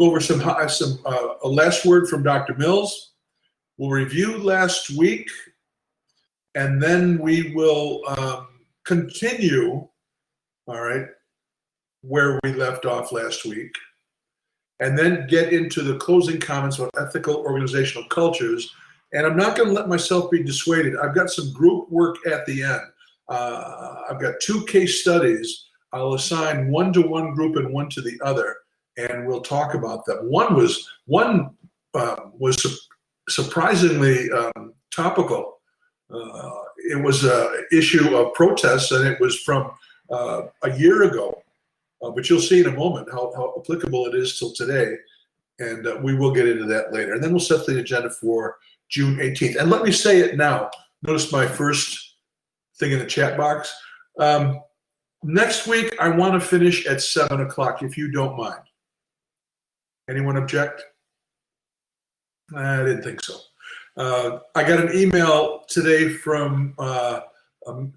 go over a last word from Dr. Mills. We'll review last week, and then we will continue, all right, where we left off last week, and then get into the closing comments on ethical organizational cultures. And I'm not going to let myself be dissuaded. I've got some group work at the end. I've got 2 case studies. I'll assign one to one group and one to the other, and we'll talk about them. One was surprisingly topical. It was an issue of protests, and it was from a year ago. But you'll see in a moment how applicable it is till today, and we will get into that later. And then we'll set the agenda for June 18th. And let me say it now. Notice my first thing in the chat box. Next week, I want to finish at 7 o'clock, if you don't mind. Anyone object? I didn't think so. I got an email today from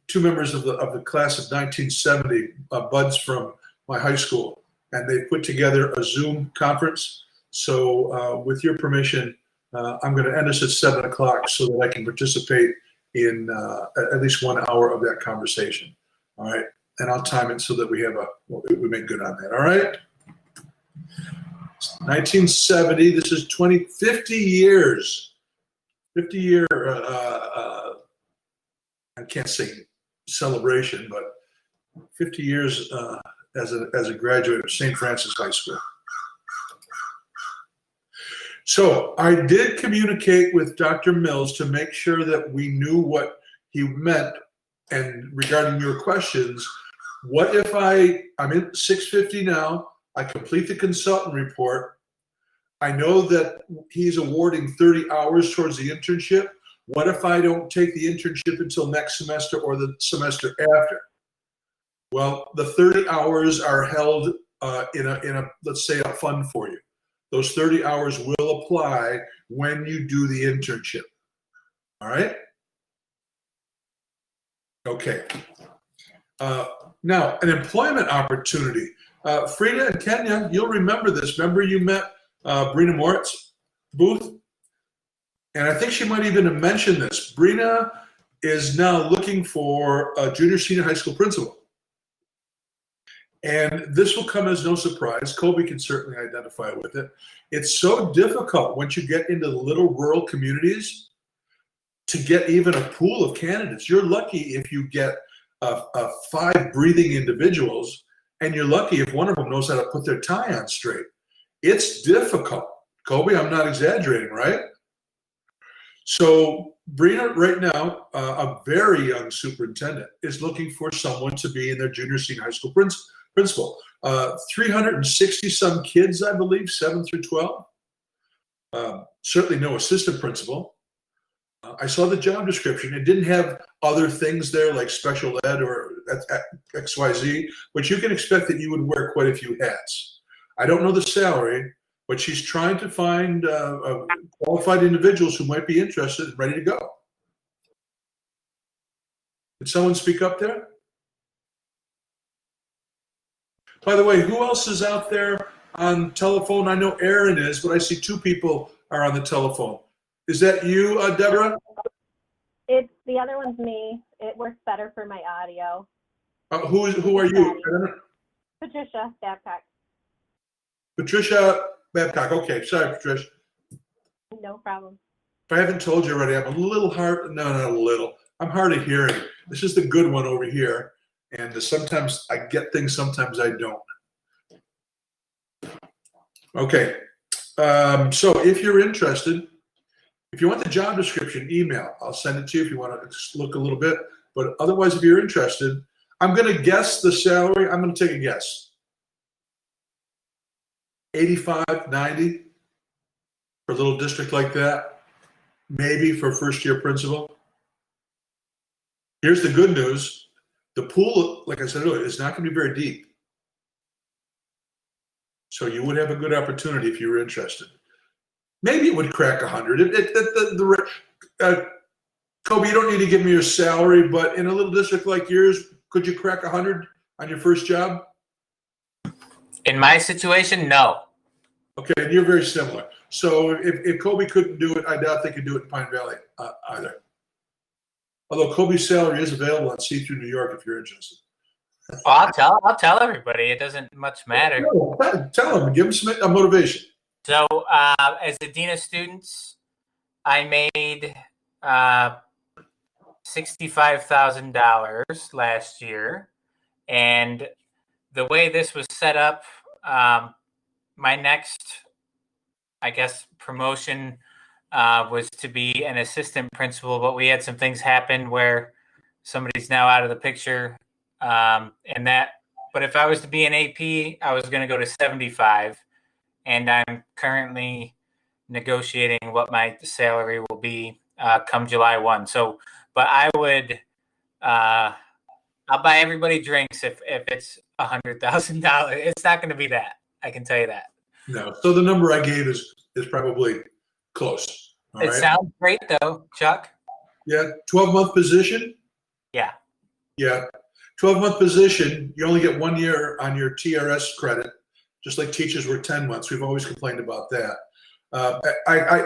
2 members of the class of 1970, buds from my high school, and they put together a Zoom conference. So with your permission, I'm going to end us at 7 o'clock so that I can participate in at least 1 hour of that conversation. All right, and I'll time it so that we make good on that. All right. 1970. This is 50 years. 50 year. I can't say celebration, but 50 years as a graduate of St. Francis High School. So I did communicate with Dr. Mills to make sure that we knew what he meant. And regarding your questions, what if I'm in 650 now, I complete the consultant report, I know that he's awarding 30 hours towards the internship. What if I don't take the internship until next semester or the semester after? Well, the 30 hours are held in a let's say a fund for you. Those 30 hours will apply when you do the internship. All right? Okay. Now, an employment opportunity. Frida and Kenya, you'll remember this. Remember you met Brina Moritz Booth? And I think she might even have mentioned this. Brina is now looking for a junior senior high school principal. And this will come as no surprise. Kobe can certainly identify with it. It's so difficult once you get into the little rural communities to get even a pool of candidates. You're lucky if you get 5 breathing individuals, and you're lucky if one of them knows how to put their tie on straight. It's difficult. Kobe, I'm not exaggerating, right? So Brina right now, a very young superintendent, is looking for someone to be in their junior senior high school principal. 360 some kids, I believe, 7 through 12. Certainly no assistant principal. I saw the job description. It didn't have other things there like special ed or XYZ, but you can expect that you would wear quite a few hats. I don't know the salary, but she's trying to find qualified individuals who might be interested and ready to go. Did someone speak up there? By the way, who else is out there on telephone? I know Aaron is, but I see 2 people are on the telephone. Is that you, Deborah? It's the other one's me. It works better for my audio. Who are you? Patricia Babcock. Patricia Babcock. Okay, sorry, Patricia. No problem. If I haven't told you already, I'm a little hard. No, not a little. I'm hard of hearing. This is the good one over here. And sometimes I get things, sometimes I don't. Okay. So if you're interested, if you want the job description, email. I'll send it to you if you want to just look a little bit. But otherwise, if you're interested, I'm going to guess the salary. I'm going to take a guess. 85, 90 for a little district like that. Maybe for first-year principal. Here's the good news. The pool, like I said earlier, is not going to be very deep. So you would have a good opportunity if you were interested. Maybe it would crack 100. Kobe, you don't need to give me your salary, but in a little district like yours, could you crack 100 on your first job? In my situation, no. Okay, and you're very similar. So if Kobe couldn't do it, I doubt they could do it in Pine Valley either. Although Kobe's salary is available on See-Through New York if you're interested. Well, I'll tell everybody. It doesn't much matter. Tell them, give them some motivation. So, as a dean of students, I made $65,000 last year, and the way this was set up, my next, I guess, promotion was to be an assistant principal, but we had some things happen where somebody's now out of the picture, and that. But if I was to be an AP, I was going to go to 75, and I'm currently negotiating what my salary will be come July 1. So, but I would, I'll buy everybody drinks if it's $100,000. It's not going to be that. I can tell you that. No. So the number I gave is probably close. All It right? sounds great though, Chuck. Yeah. 12-month position. Yeah. Yeah. 12-month position. You only get 1 year on your TRS credit, just like teachers were 10 months. We've always complained about that.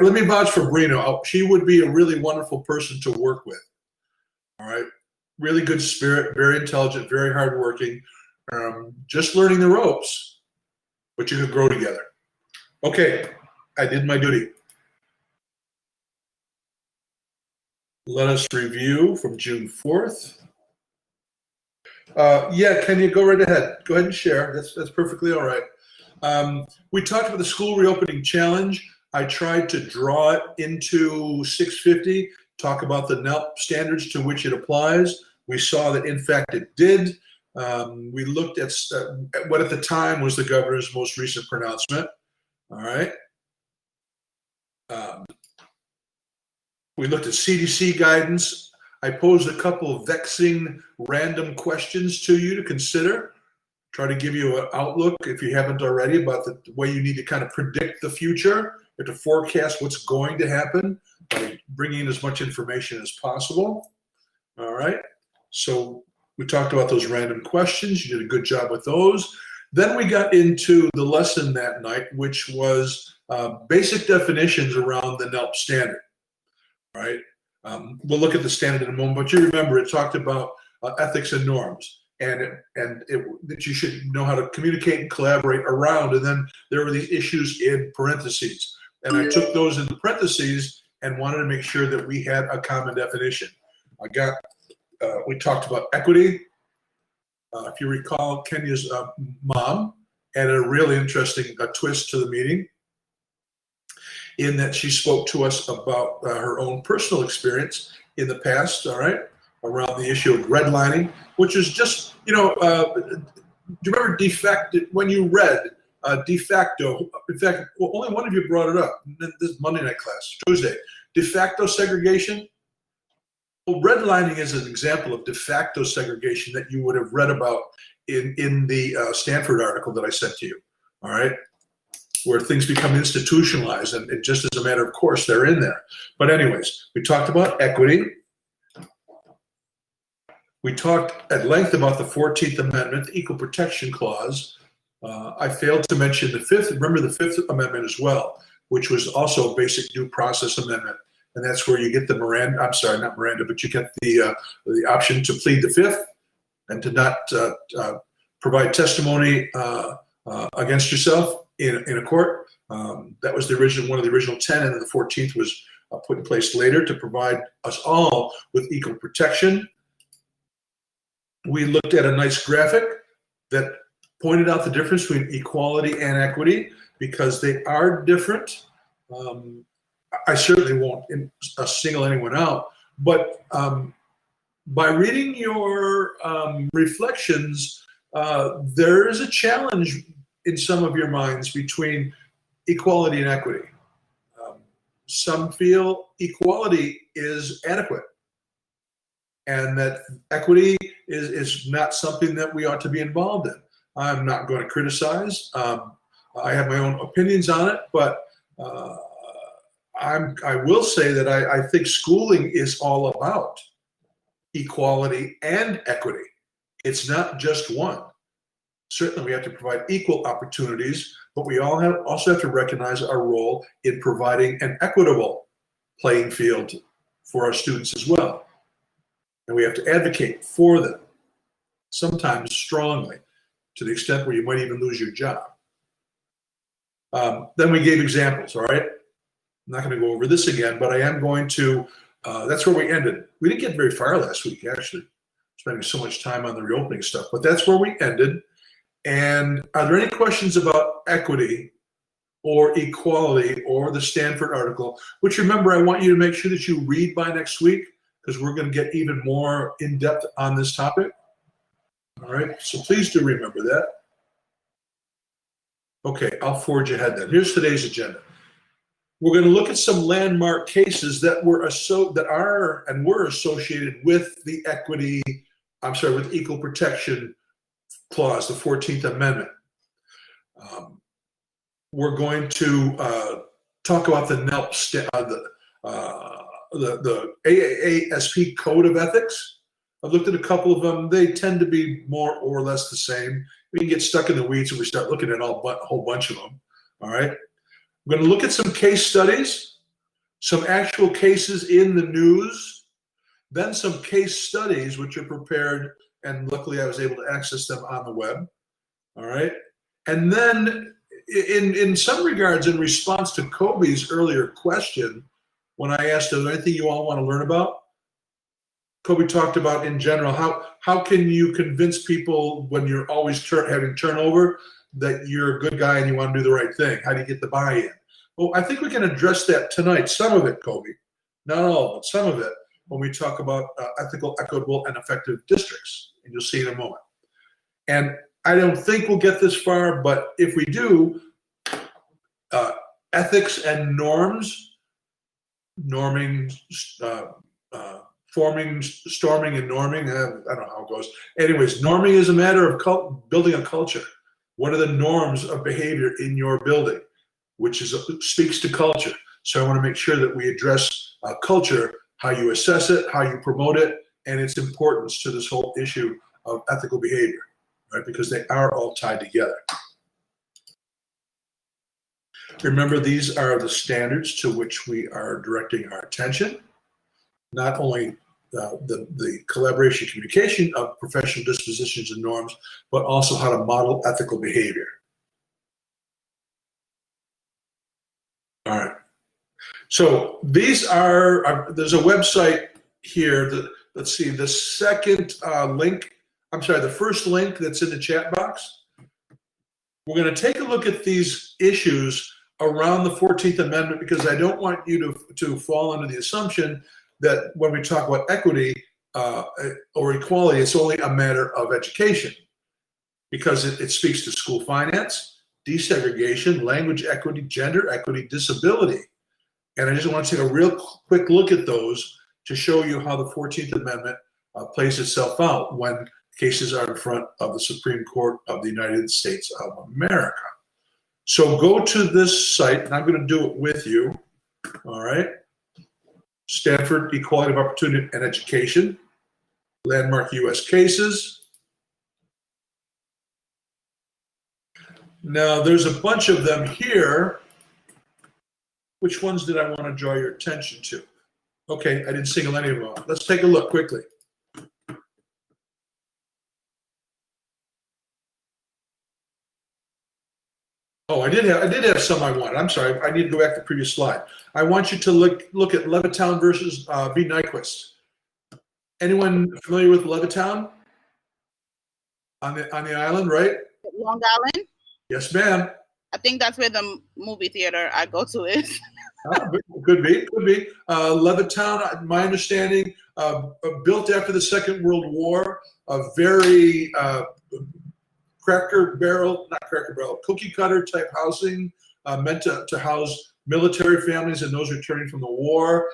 Let me vouch for Brino. She would be a really wonderful person to work with. All right. Really good spirit, very intelligent, very hardworking. Just learning the ropes, but you could grow together. Okay. I did my duty. Let us review from June 4th. Yeah, can you go right ahead? Go ahead and share. That's perfectly all right. We talked about the school reopening challenge. I tried to draw it into 650, talk about the NELP standards to which it applies. We saw that, in fact, it did. We looked at what at the time was the governor's most recent pronouncement. All right. We looked at CDC guidance. I posed a couple of vexing random questions to you to consider. Try to give you an outlook, if you haven't already, about the way you need to kind of predict the future. You have to forecast what's going to happen by bringing in as much information as possible. All right. So we talked about those random questions. You did a good job with those. Then we got into the lesson that night, which was basic definitions around the NELP standard. All right. We'll look at the standard in a moment, but you remember it talked about ethics and norms, and that you should know how to communicate and collaborate around. And then there were these issues in parentheses, and I took those into parentheses and wanted to make sure that we had a common definition. We talked about equity. If you recall, Kenya's mom added a really interesting twist to the meeting, in that she spoke to us about her own personal experience in the past, all right, around the issue of redlining, which is just, do you remember de facto, when you read de facto, in fact, well, only one of you brought it up, this Monday night class, Tuesday, de facto segregation? Well, redlining is an example of de facto segregation that you would have read about in the Stanford article that I sent to you, all right? Where things become institutionalized, and it just as a matter of course they're in there. But anyways, we talked about equity. We talked at length about the 14th Amendment, the Equal Protection Clause. I failed to mention the Fifth. Remember the Fifth Amendment as well, which was also a basic due process amendment, and that's where you get the Miranda. I'm sorry, not Miranda, but you get the option to plead the Fifth and to not provide testimony against yourself in a court. That was one of the original 10, and then the 14th was put in place later to provide us all with equal protection. We looked at a nice graphic that pointed out the difference between equality and equity, because they are different. I certainly won't single anyone out, but by reading your reflections, there is a challenge in some of your minds between equality and equity. Some feel equality is adequate, and that equity is not something that we ought to be involved in. I'm not going to criticize. I have my own opinions on it, but I will say that I think schooling is all about equality and equity. It's not just one. Certainly we have to provide equal opportunities, but we also have to recognize our role in providing an equitable playing field for our students as well. And we have to advocate for them, sometimes strongly, to the extent where you might even lose your job. Then we gave examples, all right? I'm not going to go over this again, but I am going to, that's where we ended. We didn't get very far last week, actually, spending so much time on the reopening stuff, but that's where we ended. And are there any questions about equity or equality or the Stanford article, which, remember, I want you to make sure that you read by next week, because we're going to get even more in-depth on this topic. All right, so please do remember that. Okay, I'll forge ahead then. Here's today's agenda. We're going to look at some landmark cases that were associated with the with equal protection clause, the 14th Amendment. We're going to talk about the NELP, the AASP Code of Ethics. I've looked at a couple of them. They tend to be more or less the same. We can get stuck in the weeds if we start looking at a whole bunch of them. All right. We're going to look at some case studies, some actual cases in the news, then some case studies which are prepared, and luckily I was able to access them on the web. All right. And then in some regards, in response to Kobe's earlier question, when I asked, is there anything you all want to learn about? Kobe talked about, in general, how can you convince people when you're always having turnover that you're a good guy and you want to do the right thing? How do you get the buy-in? Well, I think we can address that tonight. Some of it, Kobe, not all of it, some of it, when we talk about ethical, equitable, and effective districts, and you'll see in a moment. And I don't think we'll get this far, but if we do, ethics and norms, norming, forming, storming, and norming. I don't know how it goes. Anyways, norming is a matter of building a culture. What are the norms of behavior in your building, which speaks to culture. So I want to make sure that we address culture, how you assess it, how you promote it, and its importance to this whole issue of ethical behavior, right? Because they are all tied together. Remember, these are the standards to which we are directing our attention. Not only the collaboration, communication of professional dispositions and norms, but also how to model ethical behavior. All right. So these are, there's a website here that, let's see, the second link, I'm sorry, the first link that's in the chat box. We're going to take a look at these issues around the 14th Amendment, because I don't want you to fall under the assumption that when we talk about equity or equality, it's only a matter of education, because it speaks to school finance, desegregation, language equity, gender equity, disability. And I just want to take a real quick look at those to show you how the 14th Amendment plays itself out when cases are in front of the Supreme Court of the United States of America. So go to this site, and I'm going to do it with you, all right? Stanford Equality of Opportunity and Education, landmark U.S. cases. Now, there's a bunch of them here. Which ones did I want to draw your attention to? Okay, I didn't single any of them out. Let's take a look quickly. Oh, I did have some I wanted. I'm sorry. I need to go back to the previous slide. I want you to look at Levittown versus B. Nyquist. Anyone familiar with Levittown? On the island, right? Long Island? Yes, ma'am. I think that's where the movie theater I go to is. Could be. Levittown, my understanding, built after the Second World War, a very cookie cutter type housing, meant to house military families and those returning from the war.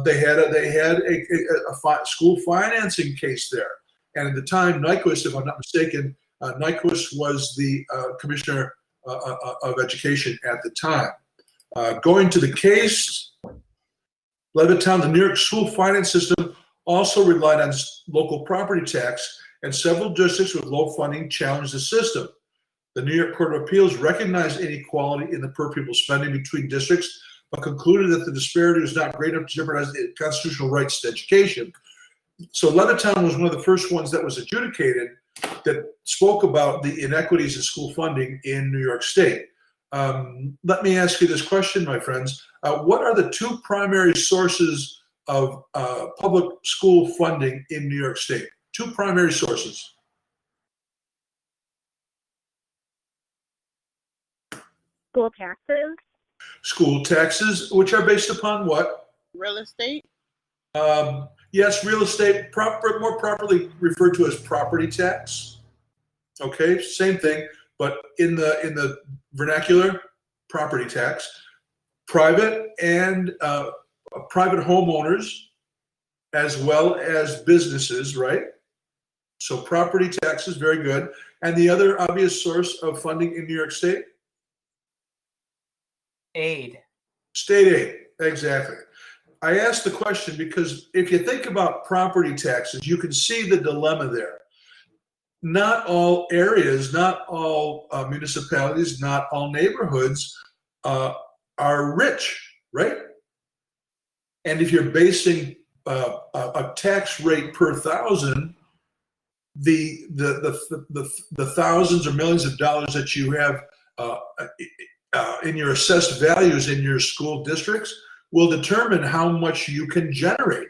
They had a school financing case there. And at the time, Nyquist, if I'm not mistaken, Nyquist was the commissioner of education at the time. Going to the case, Levittown, the New York school finance system also relied on local property tax, and several districts with low funding challenged the system. The New York Court of Appeals recognized inequality in the per pupil spending between districts, but concluded that the disparity was not great enough to jeopardize the constitutional rights to education. So Levittown was one of the first ones that was adjudicated that spoke about the inequities in school funding in New York State. Let me ask you this question, my friends. What are the two primary sources of public school funding in New York State? Two primary sources. School taxes. School taxes, which are based upon what? Real estate. Yes, real estate, more properly referred to as property tax. Okay, same thing, but in the vernacular, property tax. Private and private homeowners, as well as businesses, right? So property taxes, very good. And the other obvious source of funding in New York State? Aid. State aid, exactly. I asked the question because if you think about property taxes, you can see the dilemma there. Not all areas, not all municipalities, not all neighborhoods are rich, right? And if you're basing a tax rate per thousand, the thousands or millions of dollars that you have in your assessed values in your school districts will determine how much you can generate,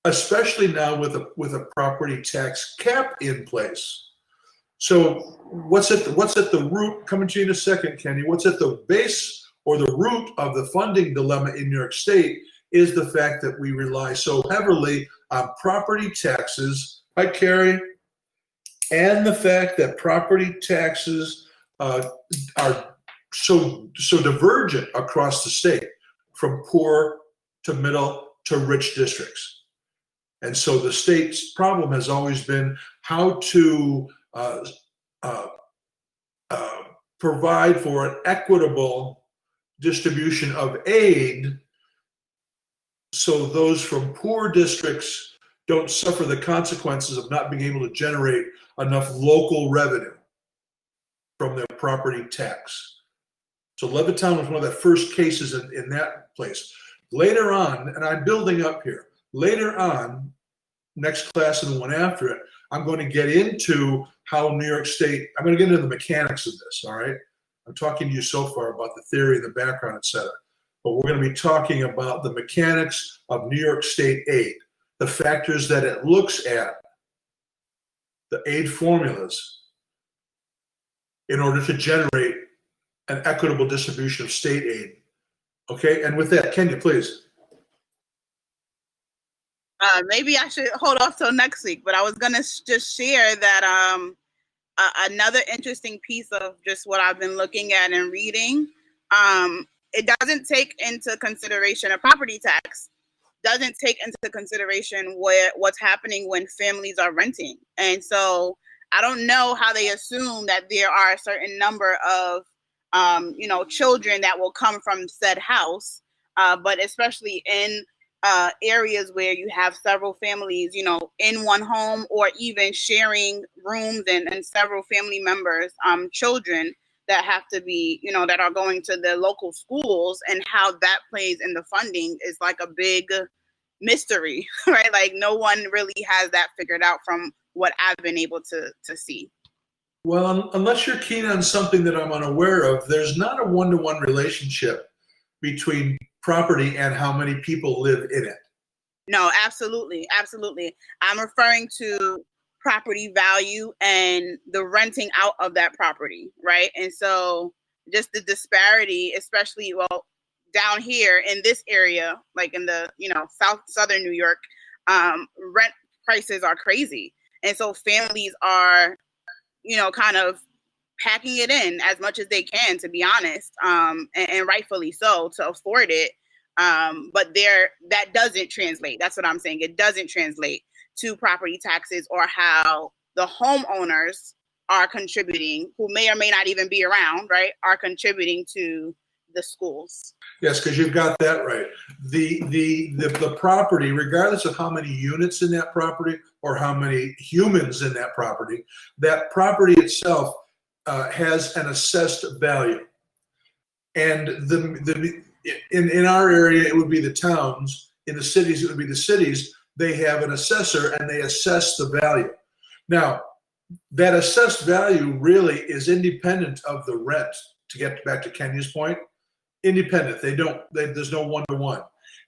especially now with a property tax cap in place. So what's at the root, coming to you in a second, Kenny, what's at the base or the root of the funding dilemma in New York State is the fact that we rely so heavily on property taxes, right, Carrie? And the fact that property taxes are so divergent across the state, from poor to middle to rich districts. And so the state's problem has always been how to provide for an equitable distribution of aid so those from poor districts don't suffer the consequences of not being able to generate enough local revenue from their property tax. So Levittown was one of the first cases in that place. Later on, and I'm building up here, later on, next class and the one after it, I'm going to get into how New York State, I'm going to get into the mechanics of this, all right? I'm talking to you so far about the theory, the background, et cetera. But we're going to be talking about the mechanics of New York State aid, the factors that it looks at, the aid formulas, in order to generate an equitable distribution of state aid. Okay, and with that, Kenya, please. Maybe I should hold off till next week, but I was gonna just share that another interesting piece of just what I've been looking at and reading. It doesn't take into consideration a property tax, doesn't take into consideration what's happening when families are renting. And so I don't know how they assume that there are a certain number of children that will come from said house, but especially in areas where you have several families, in one home, or even sharing rooms and several family members, children that have to be, that are going to the local schools, and how that plays in the funding is like a big mystery, right? Like no one really has that figured out from what I've been able to see. Well, unless you're keen on something that I'm unaware of, there's not a one-to-one relationship between property and how many people live in it. No, absolutely. Absolutely. I'm referring to property value and the renting out of that property, right? And so just the disparity, especially, down here in this area, like in the, southern New York, rent prices are crazy. And so families are, kind of packing it in as much as they can, to be honest, and rightfully so, to afford it. But that doesn't translate. That's what I'm saying. It doesn't translate to property taxes or how the homeowners are contributing, who may or may not even be around, right, are contributing to the schools. Yes, because you've got that right. The property, regardless of how many units in that property or how many humans in that property itself has an assessed value. And in our area, it would be the towns. In the cities, it would be the cities. They have an assessor and they assess the value. Now, that assessed value really is independent of the rent, to get back to Kenya's point. Independent. There's no one-to-one.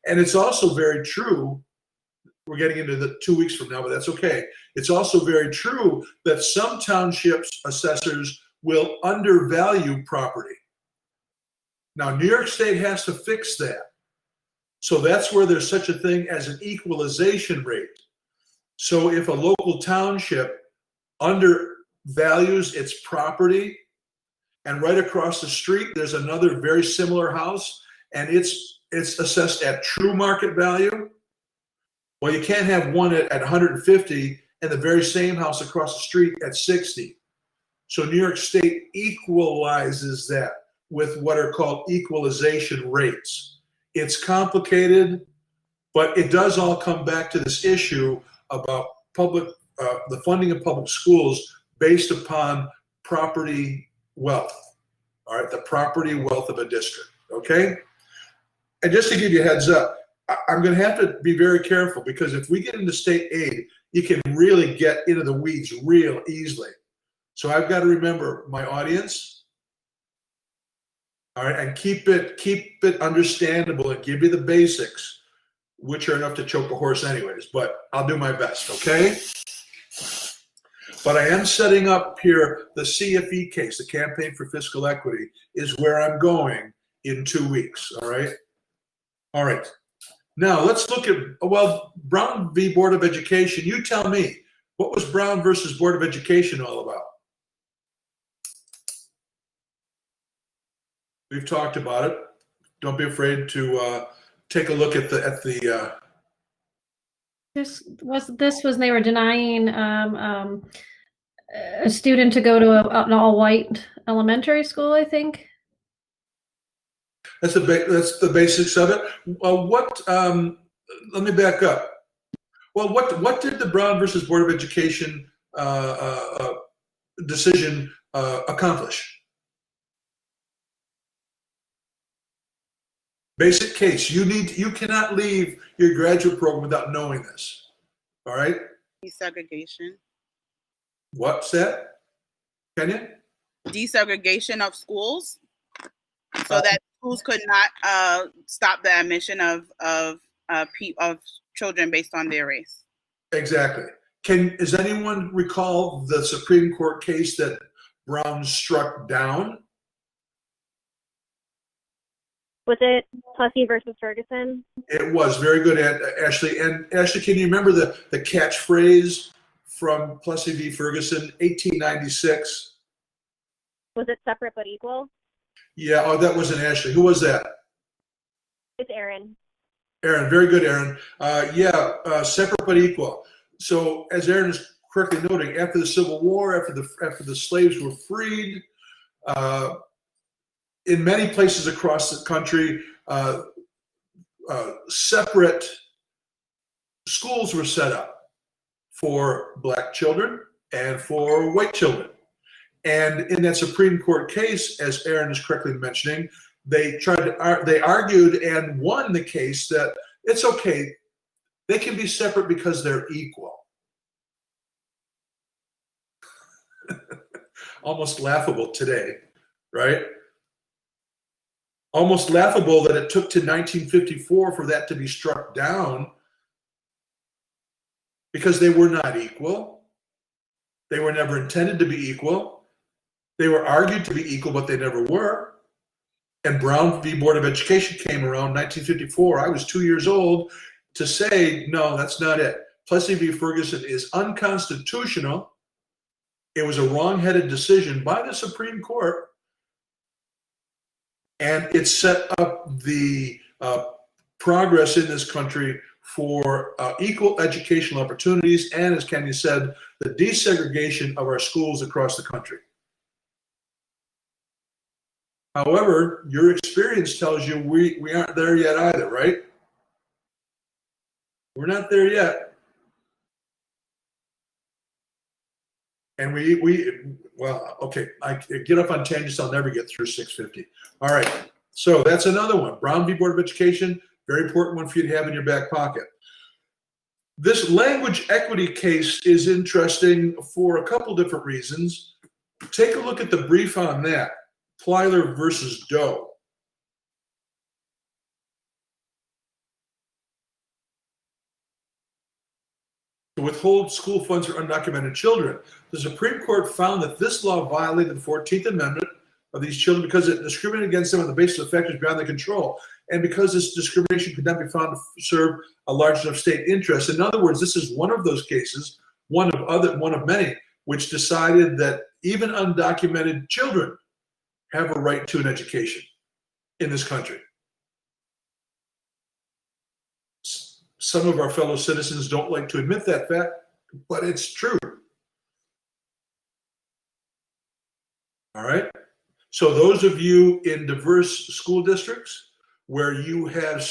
And it's also very true, we're getting into the 2 weeks from now, but that's okay. It's also very true that some townships assessors will undervalue property. Now, New York State has to fix that. So that's where there's such a thing as an equalization rate. So if a local township undervalues its property, and right across the street there's another very similar house, and it's assessed at true market value, well, you can't have one at 150 and the very same house across the street at 60. So New York State equalizes that with what are called equalization rates. It's complicated, but it does all come back to this issue about the funding of public schools based upon property wealth. All right, the property wealth of a district. Okay, and just to give you a heads up, I'm going to have to be very careful, because if we get into state aid, you can really get into the weeds real easily. So I've got to remember my audience. All right, and keep it understandable and give you the basics, which are enough to choke a horse anyways, but I'll do my best, okay? But I am setting up here the CFE case, the Campaign for Fiscal Equity, is where I'm going in 2 weeks, all right? All right. Now let's look at, well, Brown v. Board of Education. You tell me, what was Brown versus Board of Education all about? We've talked about it. Don't be afraid to take a look at the. This was they were denying a student to go to an all-white elementary school, I think. That's the basics of it. Let me back up. Well, what did the Brown versus Board of Education decision accomplish? Basic case. You cannot leave your graduate program without knowing this. All right? Desegregation. What's that? Kenya? Desegregation of schools, so that schools could not stop the admission of children based on their race. Exactly. Does anyone recall the Supreme Court case that Brown struck down? Was it Plessy versus Ferguson? It was very good, Ashley. And Ashley, can you remember the catchphrase from Plessy v. Ferguson, 1896? Was it separate but equal? Yeah. Oh, that wasn't Ashley. Who was that? It's Aaron. Aaron, very good, Aaron. Separate but equal. So, as Aaron is correctly noting, after the Civil War, after the slaves were freed, in many places across the country, separate schools were set up for black children and for white children. And in that Supreme Court case, as Aaron is correctly mentioning, they argued and won the case that it's okay, they can be separate because they're equal. Almost laughable today, right? Almost laughable that it took to 1954 for that to be struck down, because they were not equal. They were never intended to be equal. They were argued to be equal, but they never were. And Brown v. Board of Education came around 1954. I was 2 years old to say, no, that's not it. Plessy v. Ferguson is unconstitutional. It was a wrong-headed decision by the Supreme Court. And it set up the progress in this country for equal educational opportunities and, as Kenya said, the desegregation of our schools across the country. However, your experience tells you we aren't there yet either, right? We're not there yet. And well, okay, I get up on tangents, I'll never get through 650. All right, so that's another one. Brown v. Board of Education, very important one for you to have in your back pocket. This language equity case is interesting for a couple different reasons. Take a look at the brief on that, Plyler versus Doe. To withhold school funds for undocumented children. The Supreme Court found that this law violated the 14th Amendment of these children because it discriminated against them on the basis of factors beyond their control, and because this discrimination could not be found to serve a large enough state interest. In other words, this is one of those cases, one of many, which decided that even undocumented children have a right to an education in this country. Some of our fellow citizens don't like to admit that fact, but it's true. All right. So those of you in diverse school districts where you have,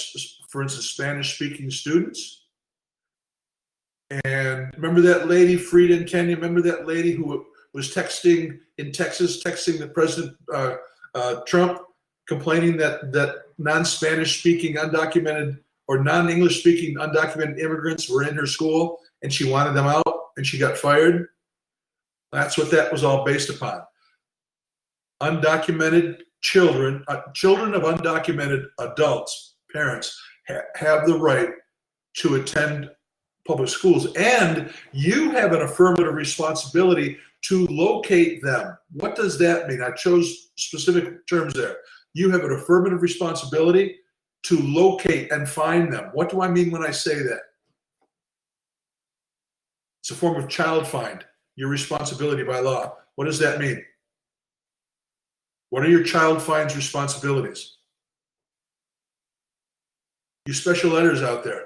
for instance, Spanish-speaking students, and remember that lady, Frida in Kenya, remember that lady who was texting in Texas, texting the President Trump, complaining that non-Spanish speaking undocumented or non-English speaking undocumented immigrants were in her school and she wanted them out and she got fired? That's what that was all based upon. Undocumented children, children of undocumented adults, parents, have the right to attend public schools, and you have an affirmative responsibility to locate them. What does that mean? I chose specific terms there. You have an affirmative responsibility to locate and find them. What do I mean when I say that? It's a form of child find, your responsibility by law. What does that mean? What are your child finds responsibilities? You special letters out there.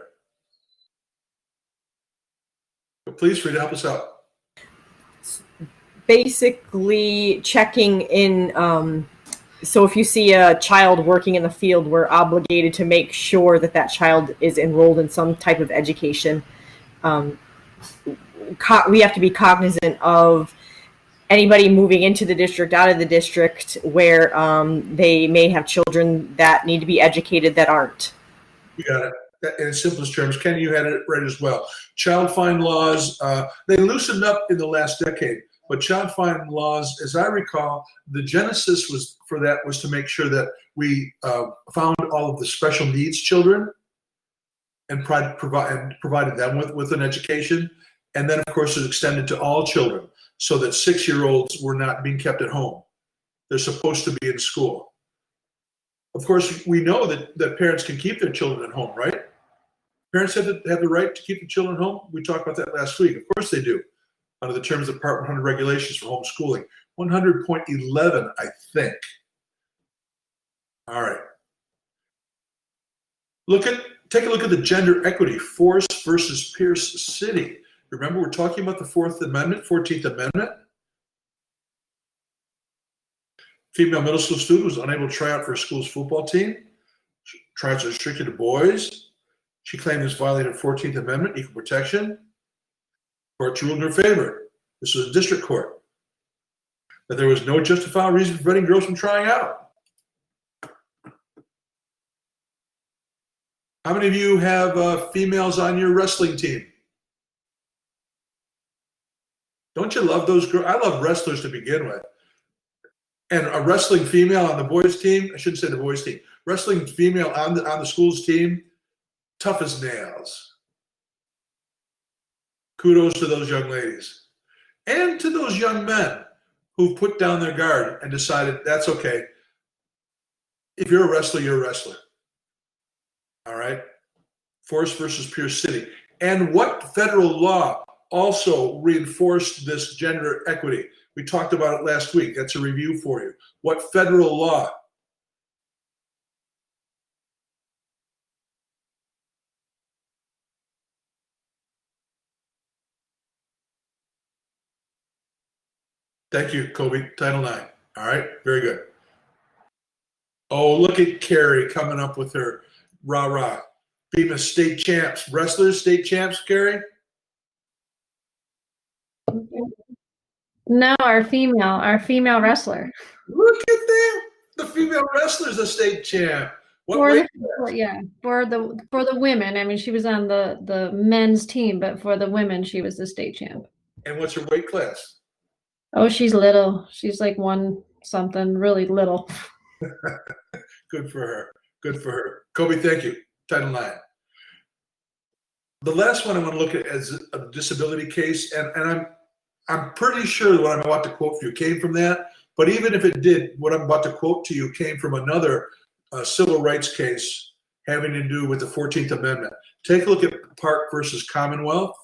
But please, Frida, help us out. Basically checking in, so if you see a child working in the field, we're obligated to make sure that that child is enrolled in some type of education. We have to be cognizant of anybody moving into the district, out of the district, where they may have children that need to be educated that aren't. You got it. In simplest terms, Ken, you had it right as well. Child find laws, they loosened up in the last decade, but child find laws, as I recall, the genesis was to make sure that we found all of the special needs children and provided them with an education. And then, of course, it extended to all children so that 6-year-olds were not being kept at home. They're supposed to be in school. Of course, we know that parents can keep their children at home, right? Parents have the right to keep the children home. We talked about that last week. Of course they do, under the terms of Part 100 regulations for homeschooling. 100.11, I think. All right. Take a look at the gender equity, Forest versus Pierce City. Remember, we're talking about the 14th Amendment. Female middle school student was unable to try out for a school's football team. Tryouts are restricted to boys. She claimed this violated 14th Amendment, equal protection. Court ruled in her favor. This was a district court. That there was no justifiable reason for preventing girls from trying out. How many of you have females on your wrestling team? Don't you love those girls? I love wrestlers to begin with. And a wrestling female on the boys' team, I shouldn't say the boys' team, wrestling female on the school's team, tough as nails. Kudos to those young ladies. And to those young men who put down their guard and decided, that's okay. If you're a wrestler, you're a wrestler. All right? Forest versus Pierce City. And what federal law also reinforced this gender equity? We talked about it last week. That's a review for you. What federal law? Thank you, Kobe. Title IX. All right, very good. Oh, look at Carrie coming up with her rah-rah. Being a state champs. Wrestlers, state champs, Carrie? No, our female wrestler. Look at that. The female wrestler's a state champ. What For weight? for the women. I mean, she was on the men's team, but for the women, she was the state champ. And what's her weight class? Oh, she's little. She's like one something, really little. Good for her. Good for her. Kobe, thank you. Title IX. The last one I want to look at is a disability case, and I'm pretty sure what I'm about to quote for you came from that. But even if it did, what I'm about to quote to you came from another civil rights case having to do with the 14th Amendment. Take a look at Park versus Commonwealth,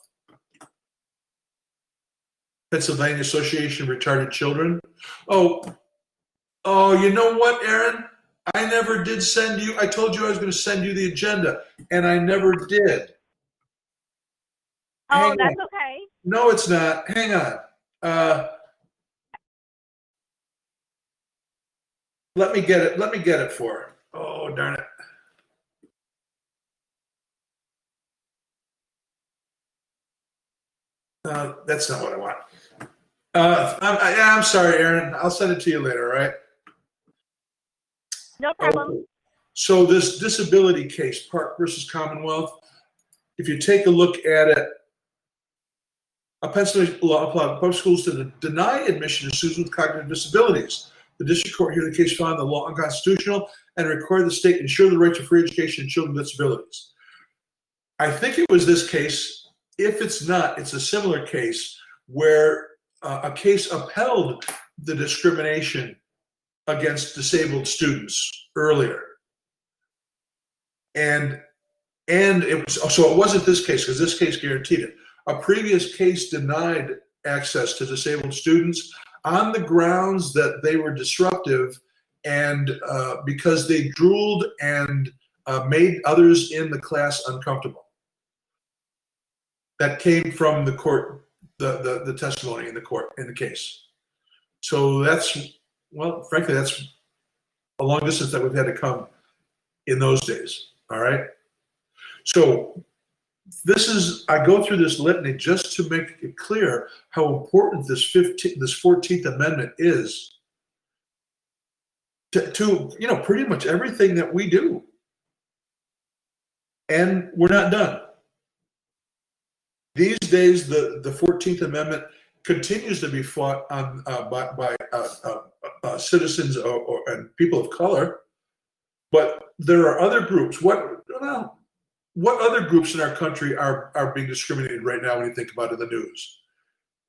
Pennsylvania Association of Retarded Children. Oh, you know what, Aaron? I never did send you. I told you I was going to send you the agenda, and I never did. Oh, Hang that's on. okay. No, it's not. Hang on. Let me get it. Let me get it for her. Oh, darn it. That's not what I want. I'm sorry, Aaron. I'll send it to you later, all right? No problem. So this disability case, Park versus Commonwealth, if you take a look at it, a Pennsylvania law applied public schools to deny admission to students with cognitive disabilities. The district court here in the case found the law unconstitutional and required the state to ensure the right to free education in children with disabilities. I think it was this case. If it's not, it's a similar case where a case upheld the discrimination against disabled students earlier. And it was, so it wasn't this case, because this case guaranteed it. A previous case denied access to disabled students on the grounds that they were disruptive and because they drooled and made others in the class uncomfortable. That came from the court, the testimony in the court, in the case. So that's, well, frankly, that's a long distance that we've had to come in those days, all right? So this is, I go through this litany just to make it clear how important this 14th Amendment is to you know, pretty much everything that we do. And we're not done. These days, the 14th Amendment continues to be fought on by citizens and people of color, but there are other groups. What other groups in our country are being discriminated right now when you think about it in the news?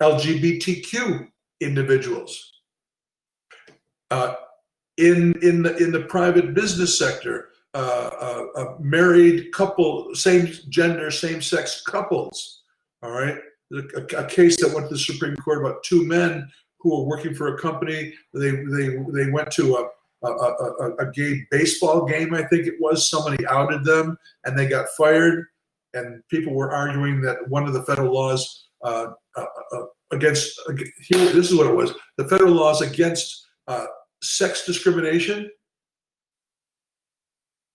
LGBTQ individuals. In the private business sector, a married couple, same gender, same sex couples. All right, a case that went to the Supreme Court about two men who were working for a company. They went to a gay baseball game, I think it was. Somebody outed them, and they got fired. And people were arguing that one of the federal laws against here, this is what it was: the federal laws against sex discrimination.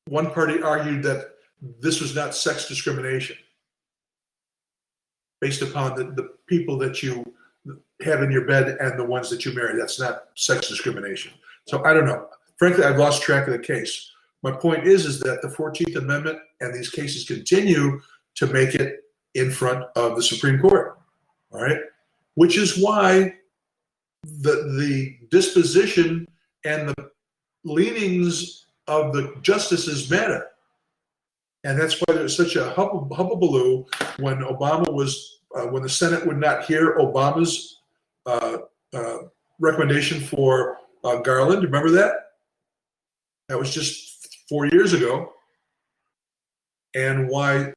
One party argued that this was not sex discrimination based upon the people that you have in your bed and the ones that you marry. That's not sex discrimination. So I don't know. Frankly, I've lost track of the case. My point is that the 14th Amendment and these cases continue to make it in front of the Supreme Court. All right, which is why the disposition and the leanings of the justices matter. And that's why there's such a hubbubaloo when Obama was, when the Senate would not hear Obama's recommendation for Garland. Remember that? That was just 4 years ago. And why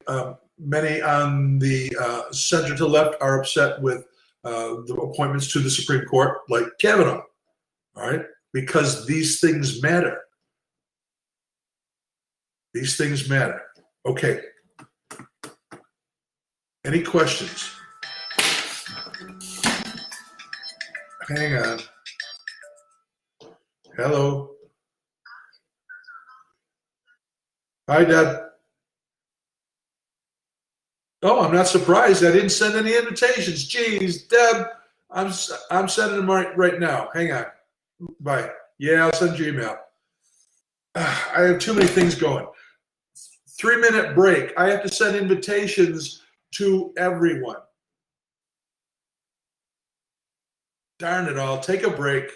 many on the center to left are upset with the appointments to the Supreme Court, like Kavanaugh. All right? Because these things matter. These things matter. Okay. Any questions? Hang on. Hello. Hi, Deb. Oh, I'm not surprised. I didn't send any invitations. Geez, Deb, I'm sending them right now. Hang on. Bye. Yeah, I'll send you email. I have too many things going. 3-minute break. I have to send invitations to everyone. Darn it all. Take a break.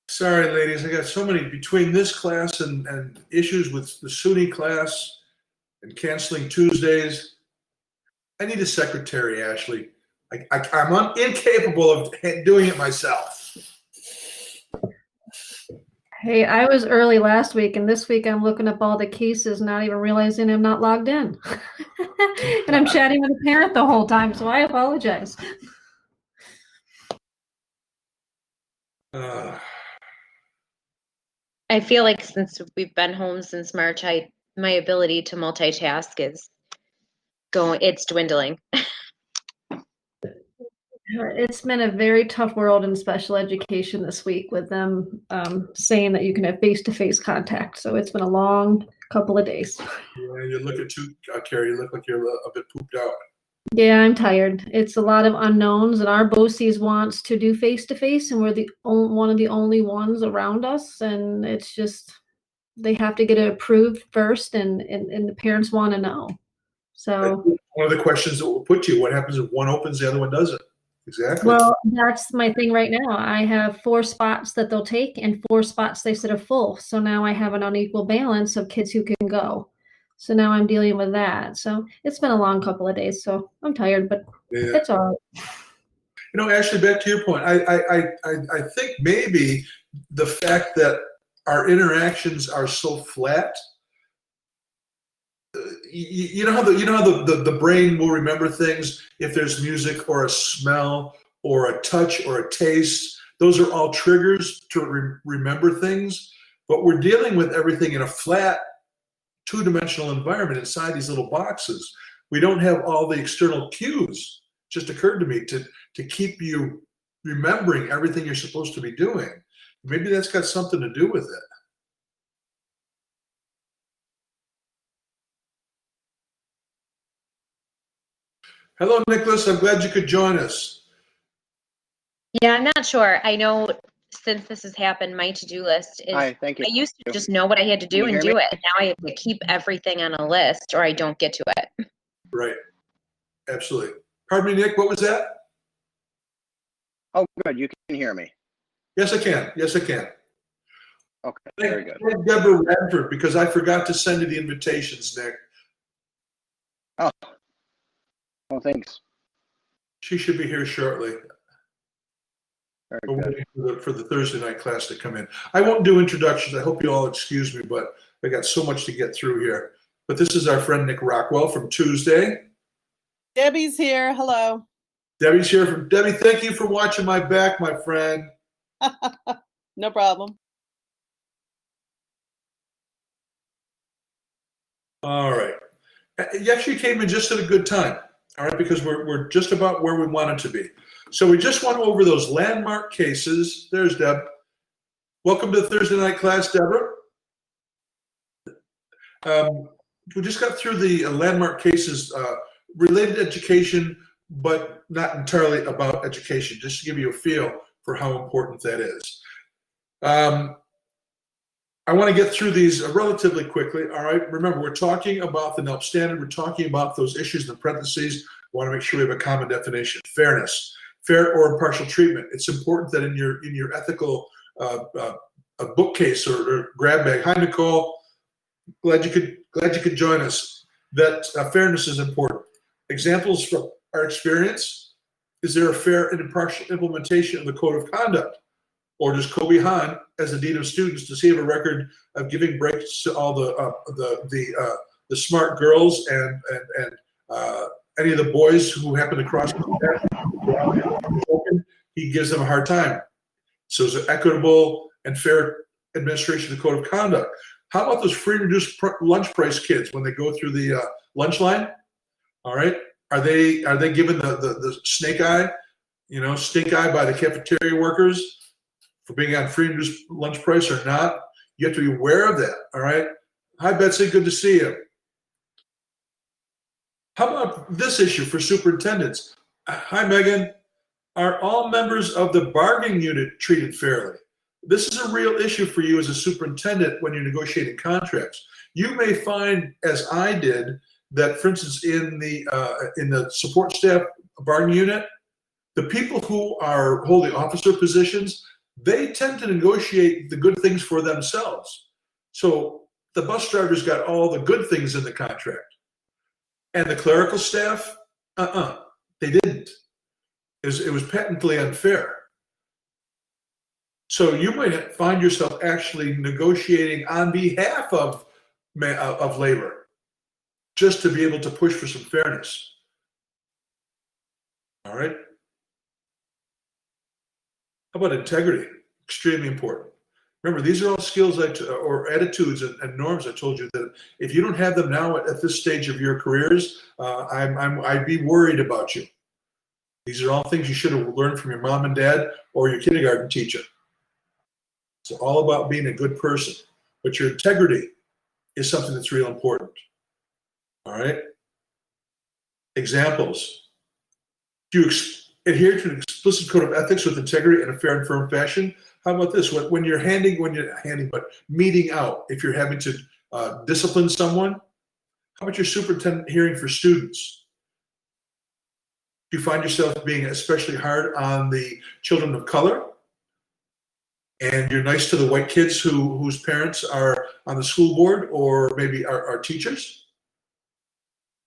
Sorry, ladies, I got so many between this class and issues with the SUNY class and canceling Tuesdays. I need a secretary, Ashley. I'm incapable of doing it myself. Hey, I was early last week, and this week I'm looking up all the cases, not even realizing I'm not logged in. And I'm chatting with a parent the whole time, so I apologize. I feel like since we've been home since March, my ability to multitask is it's dwindling. It's been a very tough world in special education this week with them saying that you can have face-to-face contact. So it's been a long couple of days. Yeah, you look at Carrie, you look like you're a bit pooped out. Yeah, I'm tired. It's a lot of unknowns, and our BOCES wants to do face-to-face, and we're one of the only ones around us, and it's just they have to get it approved first, and the parents want to know. So one of the questions that we'll put to you: what happens if one opens, the other one doesn't? Exactly. Well, that's my thing right now. I have 4 spots that they'll take, and 4 spots they said are full. So now I have an unequal balance of kids who can go. So now I'm dealing with that. So it's been a long couple of days. So I'm tired, but it's all right. You know, Ashley, back to your point, I think maybe the fact that our interactions are so flat. You know how the brain will remember things if there's music or a smell or a touch or a taste. Those are all triggers to remember things. But we're dealing with everything in a flat, 2-dimensional environment inside these little boxes. We don't have all the external cues. It just occurred to me to keep you remembering everything you're supposed to be doing. Maybe that's got something to do with it. Hello, Nicholas. I'm glad you could join us. Yeah, I'm not sure. I know since this has happened, my to-do list is. Hi, thank you. I used to just know what I had to do and do it. And now I have to keep everything on a list, or I don't get to it. Right. Absolutely. Pardon me, Nick. What was that? Oh, good. You can hear me. Yes, I can. Yes, I can. Okay, very good. Thank Deborah Radford, because I forgot to send you the invitations, Nick. Oh, well, thanks. She should be here shortly. Very good. We're waiting for the Thursday night class to come in. I won't do introductions. I hope you all excuse me, but I got so much to get through here. But this is our friend Nick Rockwell from Tuesday. Debbie's here. Hello. Debbie's here from Debbie. Thank you for watching my back, my friend. No problem. All right. You actually came in just at a good time. All right, because we're just about where we wanted to be. So we just went over those landmark cases. There's Deb. Welcome to the Thursday night class, Deborah. We just got through the landmark cases, related education, but not entirely about education, just to give you a feel for how important that is. I want to get through these relatively quickly. All right. Remember, we're talking about the NELP standard. We're talking about those issues in the parentheses. We want to make sure we have a common definition. Fairness, fair or impartial treatment. It's important that in your ethical bookcase or grab bag. Hi, Nicole. Glad you could join us. That fairness is important. Examples from our experience: is there a fair and impartial implementation of the code of conduct? Or does Kobe Hahn, as the dean of students, does he have a record of giving breaks to all the smart girls and any of the boys who happen to cross the path? He gives them a hard time. So is it equitable and fair administration of the code of conduct? How about those free and reduced lunch price kids when they go through the lunch line? All right, are they given the snake eye, stink eye by the cafeteria workers for being on free and reduced lunch price or not? You have to be aware of that, all right? Hi, Betsy, good to see you. How about this issue for superintendents? Hi, Megan. Are all members of the bargaining unit treated fairly? This is a real issue for you as a superintendent when you're negotiating contracts. You may find, as I did, that, for instance, in the support staff bargaining unit, the people who are holding officer positions, they tend to negotiate the good things for themselves. So the bus drivers got all the good things in the contract. And the clerical staff, they didn't. It was patently unfair. So you might find yourself actually negotiating on behalf of labor, just to be able to push for some fairness. All right. How about integrity? Extremely important. Remember, these are all skills or attitudes and norms I told you that if you don't have them now at this stage of your careers, I'd be worried about you. These are all things you should have learned from your mom and dad or your kindergarten teacher. It's all about being a good person, but your integrity is something that's real important. All right. Examples. Do you adhere to an explicit code of ethics with integrity in a fair and firm fashion? How about this? When you're meeting out, if you're having to discipline someone, how about your superintendent hearing for students? Do you find yourself being especially hard on the children of color? And you're nice to the white kids whose parents are on the school board or maybe are teachers?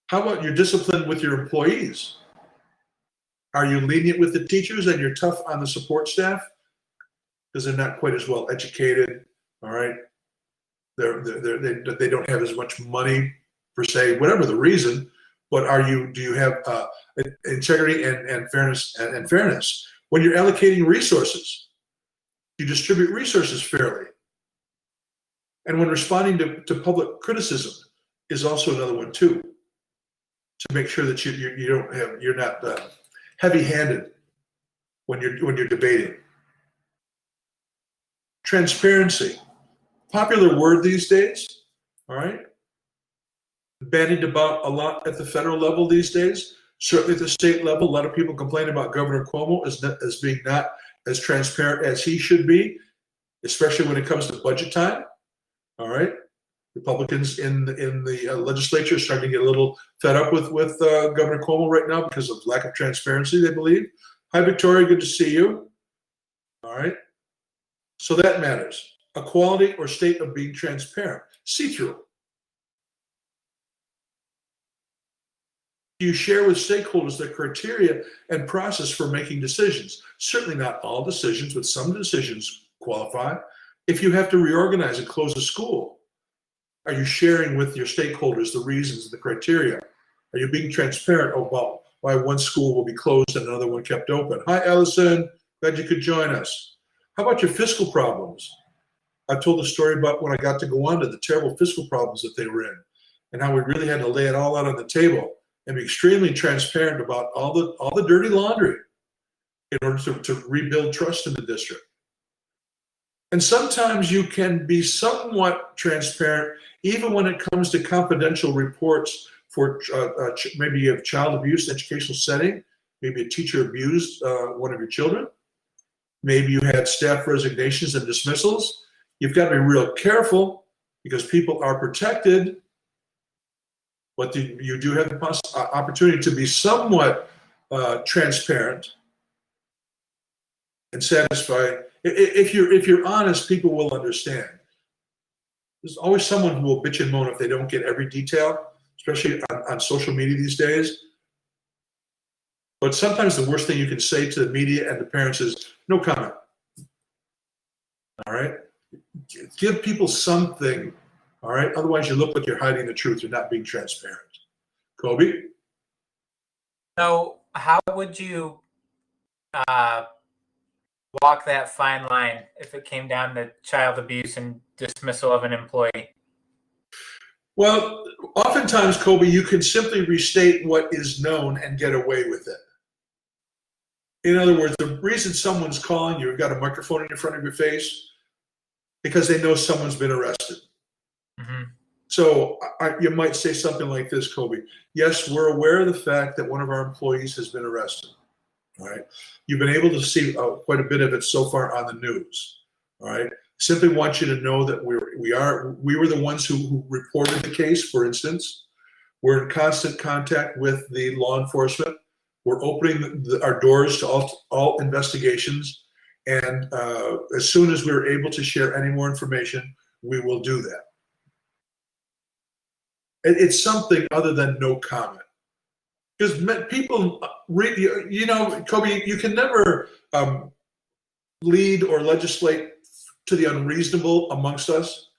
How about your discipline with your employees? Are you lenient with the teachers and you're tough on the support staff because they're not quite as well educated? All right, they don't have as much money per se, whatever the reason. But do you have integrity and fairness and fairness when you're allocating resources? You distribute resources fairly, and when responding to public criticism is also another one too. To make sure that you're not heavy-handed when you're debating. Transparency, popular word these days. All right, bandied about a lot at the federal level these days. Certainly at the state level, a lot of people complain about Governor Cuomo as being not as transparent as he should be, especially when it comes to budget time. All right. Republicans in the legislature are starting to get a little fed up with Governor Cuomo right now because of lack of transparency, they believe. Hi, Victoria. Good to see you. All right. So that matters. A quality or state of being transparent. See-through. Do you share with stakeholders the criteria and process for making decisions? Certainly not all decisions, but some decisions qualify. If you have to reorganize and close a school, are you sharing with your stakeholders the reasons, the criteria? Are you being transparent about why one school will be closed and another one kept open? Hi, Ellison. Glad you could join us. How about your fiscal problems? I've told the story about when I got to go on to the terrible fiscal problems that they were in and how we really had to lay it all out on the table and be extremely transparent about all the dirty laundry in order to rebuild trust in the district. And sometimes you can be somewhat transparent even when it comes to confidential reports for maybe you have child abuse in educational setting. Maybe a teacher abused one of your children. Maybe you had staff resignations and dismissals. You've got to be real careful because people are protected, but you do have the opportunity to be somewhat transparent and satisfied. If you're honest, people will understand. There's always someone who will bitch and moan if they don't get every detail, especially on social media these days. But sometimes the worst thing you can say to the media and the parents is no comment. All right? Give people something. All right? Otherwise, you look like you're hiding the truth. You're not being transparent. Kobe? So how would you walk that fine line if it came down to child abuse and dismissal of an employee? Well, oftentimes, Kobe, you can simply restate what is known and get away with it. In other words, the reason someone's calling you, you've got a microphone in front of your face, because they know someone's been arrested. Mm-hmm. So you might say something like this, Kobe. Yes, we're aware of the fact that one of our employees has been arrested. All right. You've been able to see quite a bit of it so far on the news. All right. Simply want you to know that we were the ones who reported the case, for instance. We're in constant contact with the law enforcement. We're opening our doors to all investigations. And as soon as we're able to share any more information, we will do that. It's something other than no comment. Because people, Kobe, you can never lead or legislate to the unreasonable amongst us.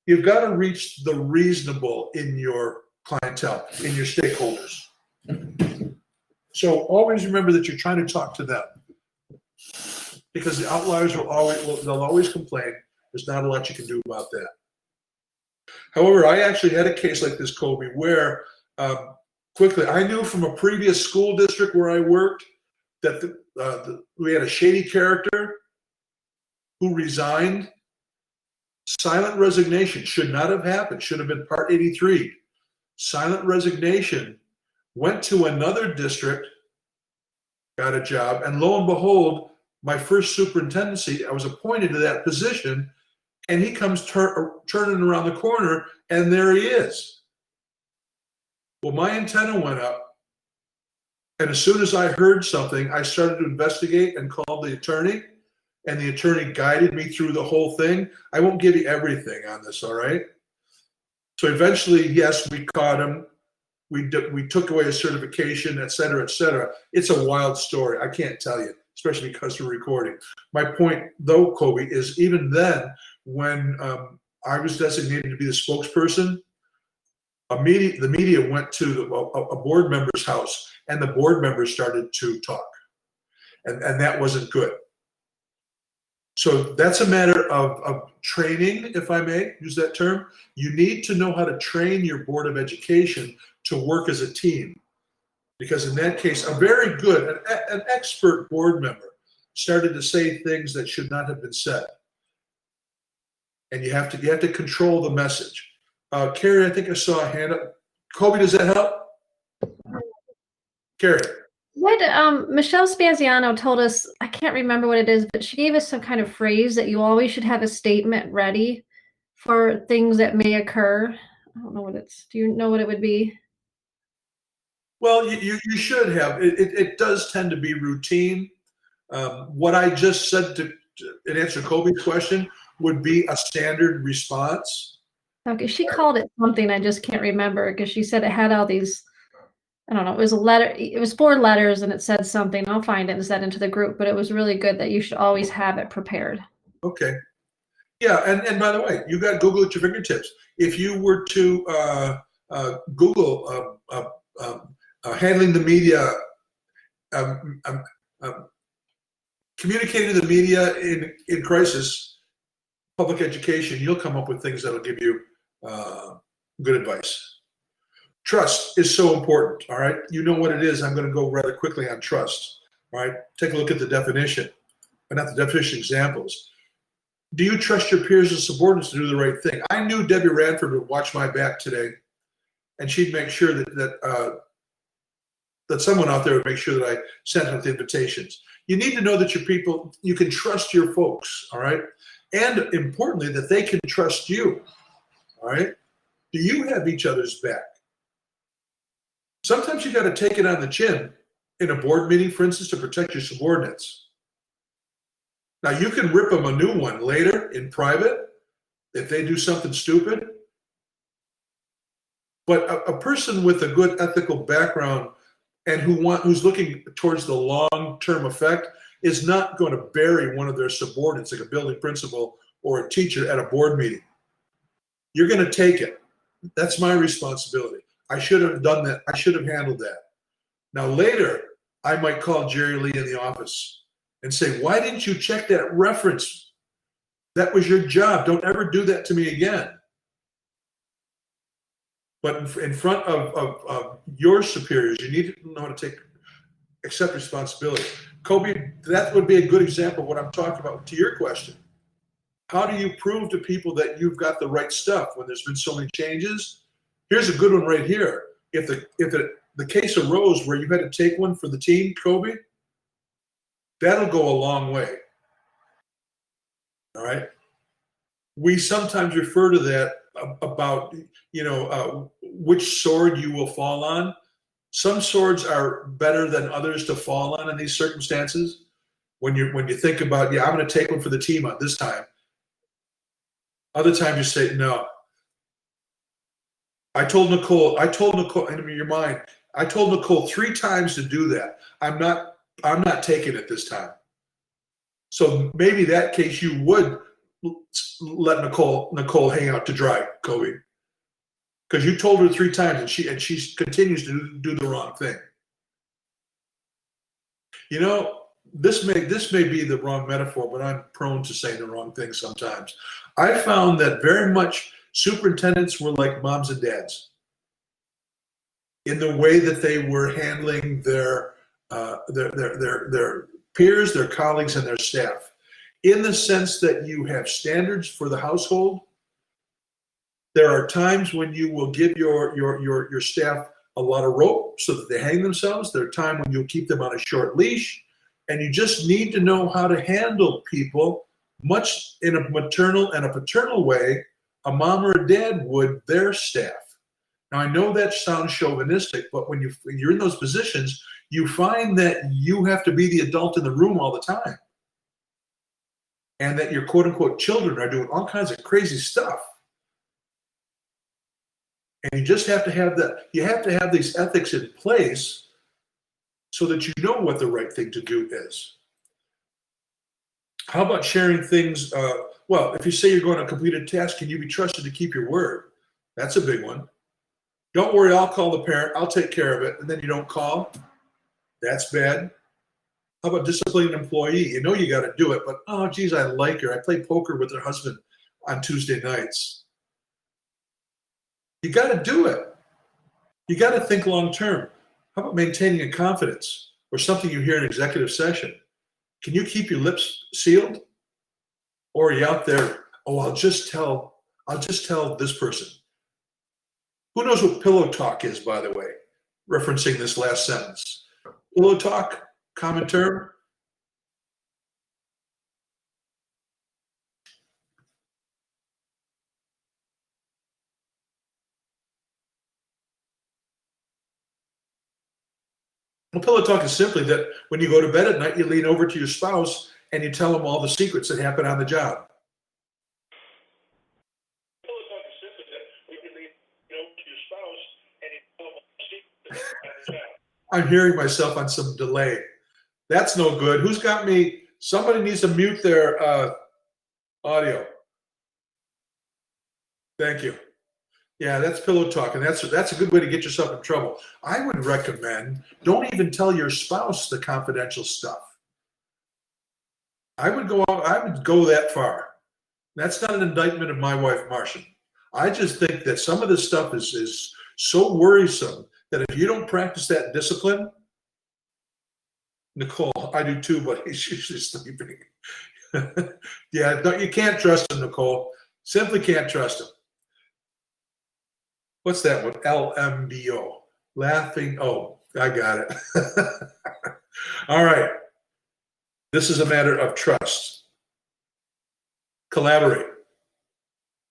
You've got to reach the reasonable in your clientele, in your stakeholders. So always remember that you're trying to talk to them, because the outliers they'll always complain. There's not a lot you can do about that. However, I actually had a case like this, Kobe, where quickly I knew from a previous school district where I worked that we had a shady character who resigned. Silent resignation should not have happened. Should have been Part 83. Silent resignation. Went to another district, got a job, and lo and behold, my first superintendency, I was appointed to that position, and he comes turning around the corner, and there he is. Well, my antenna went up, and as soon as I heard something, I started to investigate and called the attorney, and the attorney guided me through the whole thing. I won't give you everything on this, all right? So eventually, yes, we caught him. We took away his certification, et cetera, et cetera. It's a wild story. I can't tell you, especially because we're recording. My point, though, Kobe, is even then, when I was designated to be the spokesperson, the media went to a board member's house, and the board members started to talk. And that wasn't good. So that's a matter of training, if I may use that term. You need to know how to train your Board of Education to work as a team. Because in that case, a very good, an expert board member started to say things that should not have been said. And you have to control the message. Carrie, I think I saw a hand up. Kobe, does that help? Carrie. What Michelle Spaziano told us, I can't remember what it is, but she gave us some kind of phrase that you always should have a statement ready for things that may occur. I don't know what it's. Do you know what it would be? Well, you should have. It does tend to be routine. What I just said in answer to Kobe's question would be a standard response. Okay, she called it something. I just can't remember because she said it had all these. I don't know. It was a letter. It was 4 letters, and it said something. I'll find it and send it into the group. But it was really good that you should always have it prepared. Okay. Yeah, and by the way, you got Google at your fingertips. If you were to Google handling the media, communicating to the media in crisis, public education, you'll come up with things that'll give you good advice. Trust is so important, all right? You know what it is. I'm going to go rather quickly on trust, all right? Take a look at the definition, but not the definition examples. Do you trust your peers and subordinates to do the right thing? I knew Debbie Radford would watch my back today, and she'd make sure that that someone out there would make sure that I sent out the invitations. You need to know that your people, you can trust your folks, all right? And importantly, that they can trust you, all right? Do you have each other's back? Sometimes you got to take it on the chin in a board meeting, for instance, to protect your subordinates. Now, you can rip them a new one later in private if they do something stupid. But a person with a good ethical background and who's looking towards the long-term effect is not going to bury one of their subordinates, like a building principal or a teacher, at a board meeting. You're going to take it. That's my responsibility. I should have done that. I should have handled that. Now later, I might call Jerry Lee in the office and say, why didn't you check that reference? That was your job. Don't ever do that to me again. But in front of your superiors, you need to know how to accept responsibility. Kobe, that would be a good example of what I'm talking about to your question. How do you prove to people that you've got the right stuff when there's been so many changes? Here's a good one right here. If the case arose where you had to take one for the team, Kobe, that'll go a long way. All right? We sometimes refer to that about, which sword you will fall on. Some swords are better than others to fall on in these circumstances. When you think about, yeah, I'm going to take one for the team on this time. Other times you say, no. I told Nicole, in your mind, I told Nicole 3 times to do that. I'm not taking it this time. So maybe that case you would let Nicole hang out to dry, Kobe, because you told her 3 times and she continues to do the wrong thing. This may be the wrong metaphor, but I'm prone to saying the wrong thing sometimes. I found that very much superintendents were like moms and dads in the way that they were handling their peers, their colleagues, and their staff. In the sense that you have standards for the household, there are times when you will give your staff a lot of rope so that they hang themselves. There are times when you'll keep them on a short leash, and you just need to know how to handle people, much in a maternal and a paternal way, a mom or a dad would their staff. Now, I know that sounds chauvinistic, but when you're in those positions, you find that you have to be the adult in the room all the time. And that your quote-unquote children are doing all kinds of crazy stuff. And you just have to have that. You have to have these ethics in place so that you know what the right thing to do is. How about sharing things? Well, if you say you're going to complete a task, can you be trusted to keep your word? That's a big one. Don't worry, I'll call the parent. I'll take care of it. And then you don't call. That's bad. How about disciplining an employee? You know you got to do it, but oh, geez, I like her. I play poker with her husband on Tuesday nights. You got to do it. You got to think long term. How about maintaining a confidence or something you hear in executive session? Can you keep your lips sealed? Or are you out there, oh, I'll just tell this person. Who knows what pillow talk is, by the way, referencing this last sentence? Pillow talk, common term. Well, pillow talk is simply that when you go to bed at night, you lean over to your spouse and you tell them all the secrets that happen on the job. Pillow talk is simply that when you lean over to your spouse and you tell them all the secrets that happen on the job. I'm hearing myself on some delay. That's no good. Who's got me? Somebody needs to mute their audio. Thank you. Yeah, that's pillow talk, and that's a good way to get yourself in trouble. I would recommend don't even tell your spouse the confidential stuff. I would go that far. That's not an indictment of my wife, Marcia. I just think that some of this stuff is so worrisome that if you don't practice that discipline, Nicole, I do too, but he's usually sleeping. Yeah, you can't trust him, Nicole. Simply can't trust him. What's that one? LMBO. Laughing. Oh, I got it. All right. This is a matter of trust. Collaborate.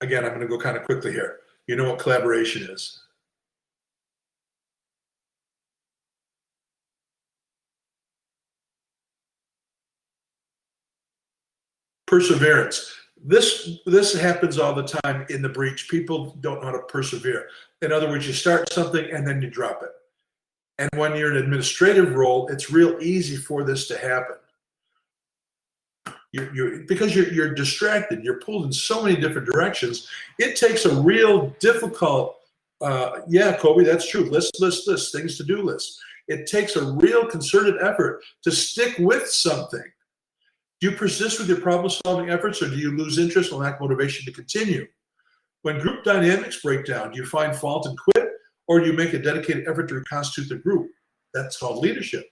Again, I'm going to go kind of quickly here. You know what collaboration is. Perseverance. This happens all the time in the breach. People don't know how to persevere. In other words, you start something and then you drop it. And when you're in an administrative role, it's real easy for this to happen. Because you're distracted, you're pulled in so many different directions. It takes a real difficult, yeah, Kobe, that's true. List, things to do list. It takes a real concerted effort to stick with something. Do you persist with your problem-solving efforts, or do you lose interest and lack motivation to continue? When group dynamics break down, do you find fault and quit, or do you make a dedicated effort to reconstitute the group? That's called leadership.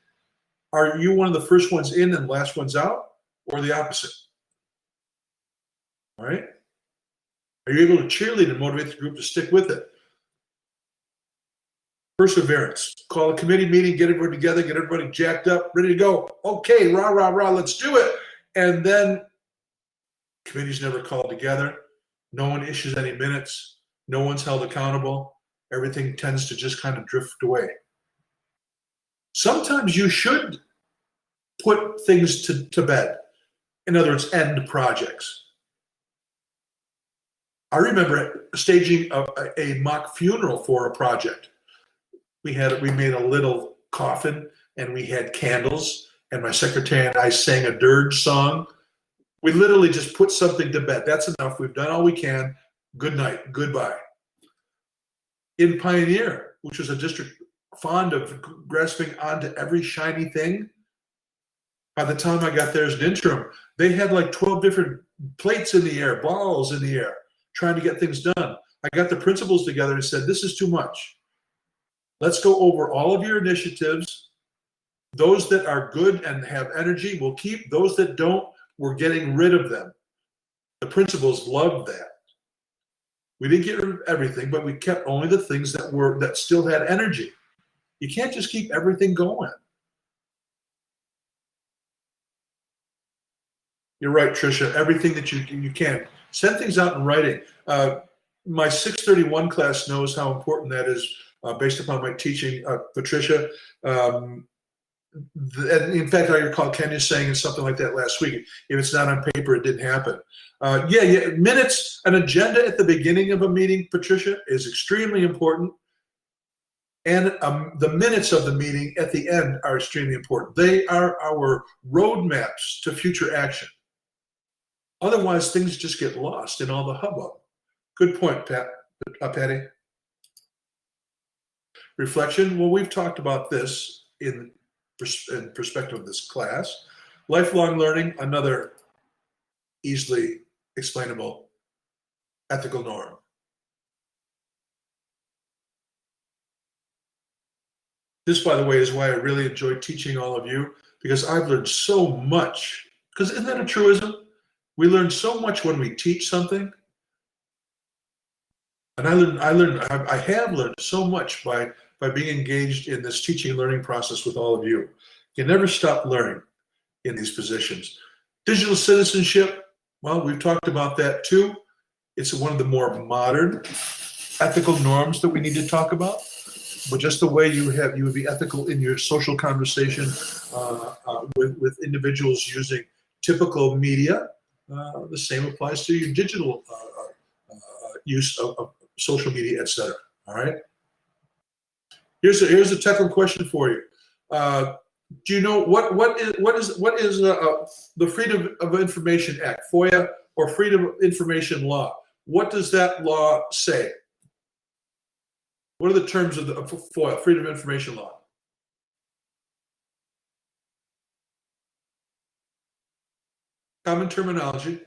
Are you one of the first ones in and last ones out, or the opposite? All right? Are you able to cheerlead and motivate the group to stick with it? Perseverance. Call a committee meeting, get everybody together, get everybody jacked up, ready to go. Okay, rah, rah, rah, let's do it. And then committee's never called together. No one issues any minutes. No one's held accountable. Everything tends to just kind of drift away. Sometimes you should put things to bed. In other words, end projects. I remember staging a mock funeral for a project. We made a little coffin and we had candles, and my secretary and I sang a dirge song. We literally just put something to bed. That's enough. We've done all we can. Good night. Goodbye. In Pioneer, which was a district fond of grasping onto every shiny thing, by the time I got there as an interim, they had like 12 different plates in the air, balls in the air, trying to get things done. I got the principals together and said, this is too much. Let's go over all of your initiatives. Those that are good and have energy, we'll keep. Those that don't, we're getting rid of them. The principals loved that. We didn't get rid of everything, but we kept only the things that still had energy. You can't just keep everything going. You're right, Tricia. Everything that you can. Send things out in writing. My 631 class knows how important that is based upon my teaching, Patricia. And in fact, I recall Kenya saying something like that last week. If it's not on paper, it didn't happen. Yeah, minutes, an agenda at the beginning of a meeting, Patricia, is extremely important. And the minutes of the meeting at the end are extremely important. They are our roadmaps to future action. Otherwise, things just get lost in all the hubbub. Good point, Patty. Reflection. Well, we've talked about this in perspective of this class. Lifelong learning, another easily explainable ethical norm. This, by the way, is why I really enjoy teaching all of you, because I've learned so much. Because isn't that a truism? We learn so much when we teach something. And I have learned so much by being engaged in this teaching and learning process with all of you. You never stop learning in these positions. Digital citizenship, well, we've talked about that too. It's one of the more modern ethical norms that we need to talk about. But just the way you would be ethical in your social conversation with individuals using typical media, the same applies to your digital use of social media, etc. All right. Here's a technical question for you. Do you know what is the Freedom of Information Act, FOIA, or Freedom of Information Law? What does that law say? What are the terms of the FOIA, Freedom of Information Law? Common terminology.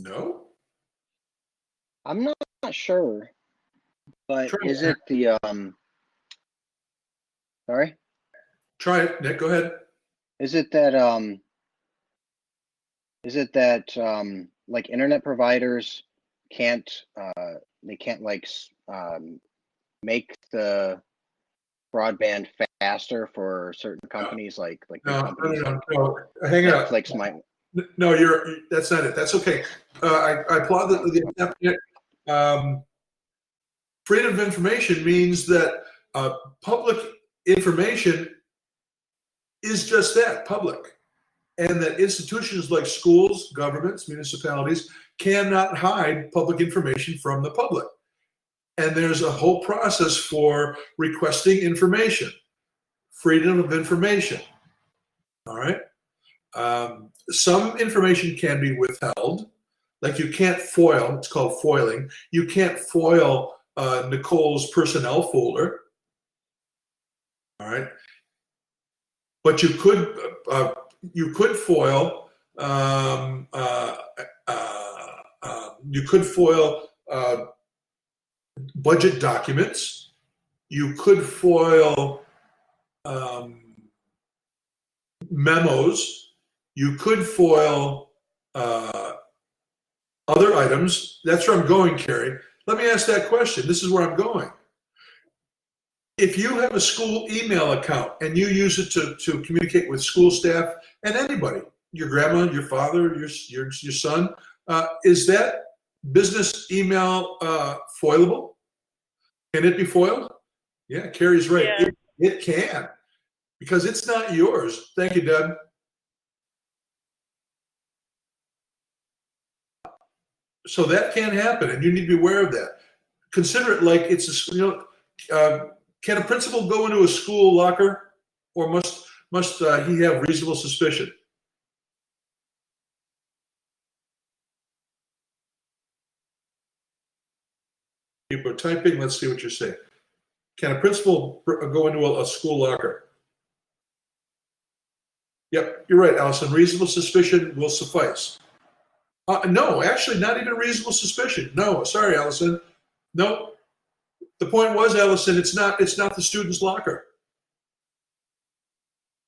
No? I'm not sure, but Try is it. it the sorry? Try it, Nick. Go ahead. Is it that like internet providers can't like make the broadband faster for certain companies, like big companies. No. Hang on. Netflix might. No, that's not it. That's okay. I applaud the freedom of information means that public information is just that, public. And that institutions like schools, governments, municipalities cannot hide public information from the public. And there's a whole process for requesting information, freedom of information. All right. Some information can be withheld, like you can't foil, it's called foiling. You can't foil Nicole's personnel folder. All right. But you could foil budget documents. You could foil memos. You could foil other items. That's where I'm going, Carrie. Let me ask that question. This is where I'm going. If you have a school email account and you use it to communicate with school staff and anybody, your grandma, your father, your son, is that business email foilable? Can it be foiled? Yeah, Carrie's right. Yeah. It can, because it's not yours. Thank you, Deb. So that can happen, and you need to be aware of that. Consider it like it's can a principal go into a school locker, or must he have reasonable suspicion? People are typing. Let's see what you're saying. Can a principal go into a school locker? Yep, you're right, Allison. Reasonable suspicion will suffice. No, actually, not even reasonable suspicion. No, sorry, Allison. No. The point was, Allison, it's not the student's locker.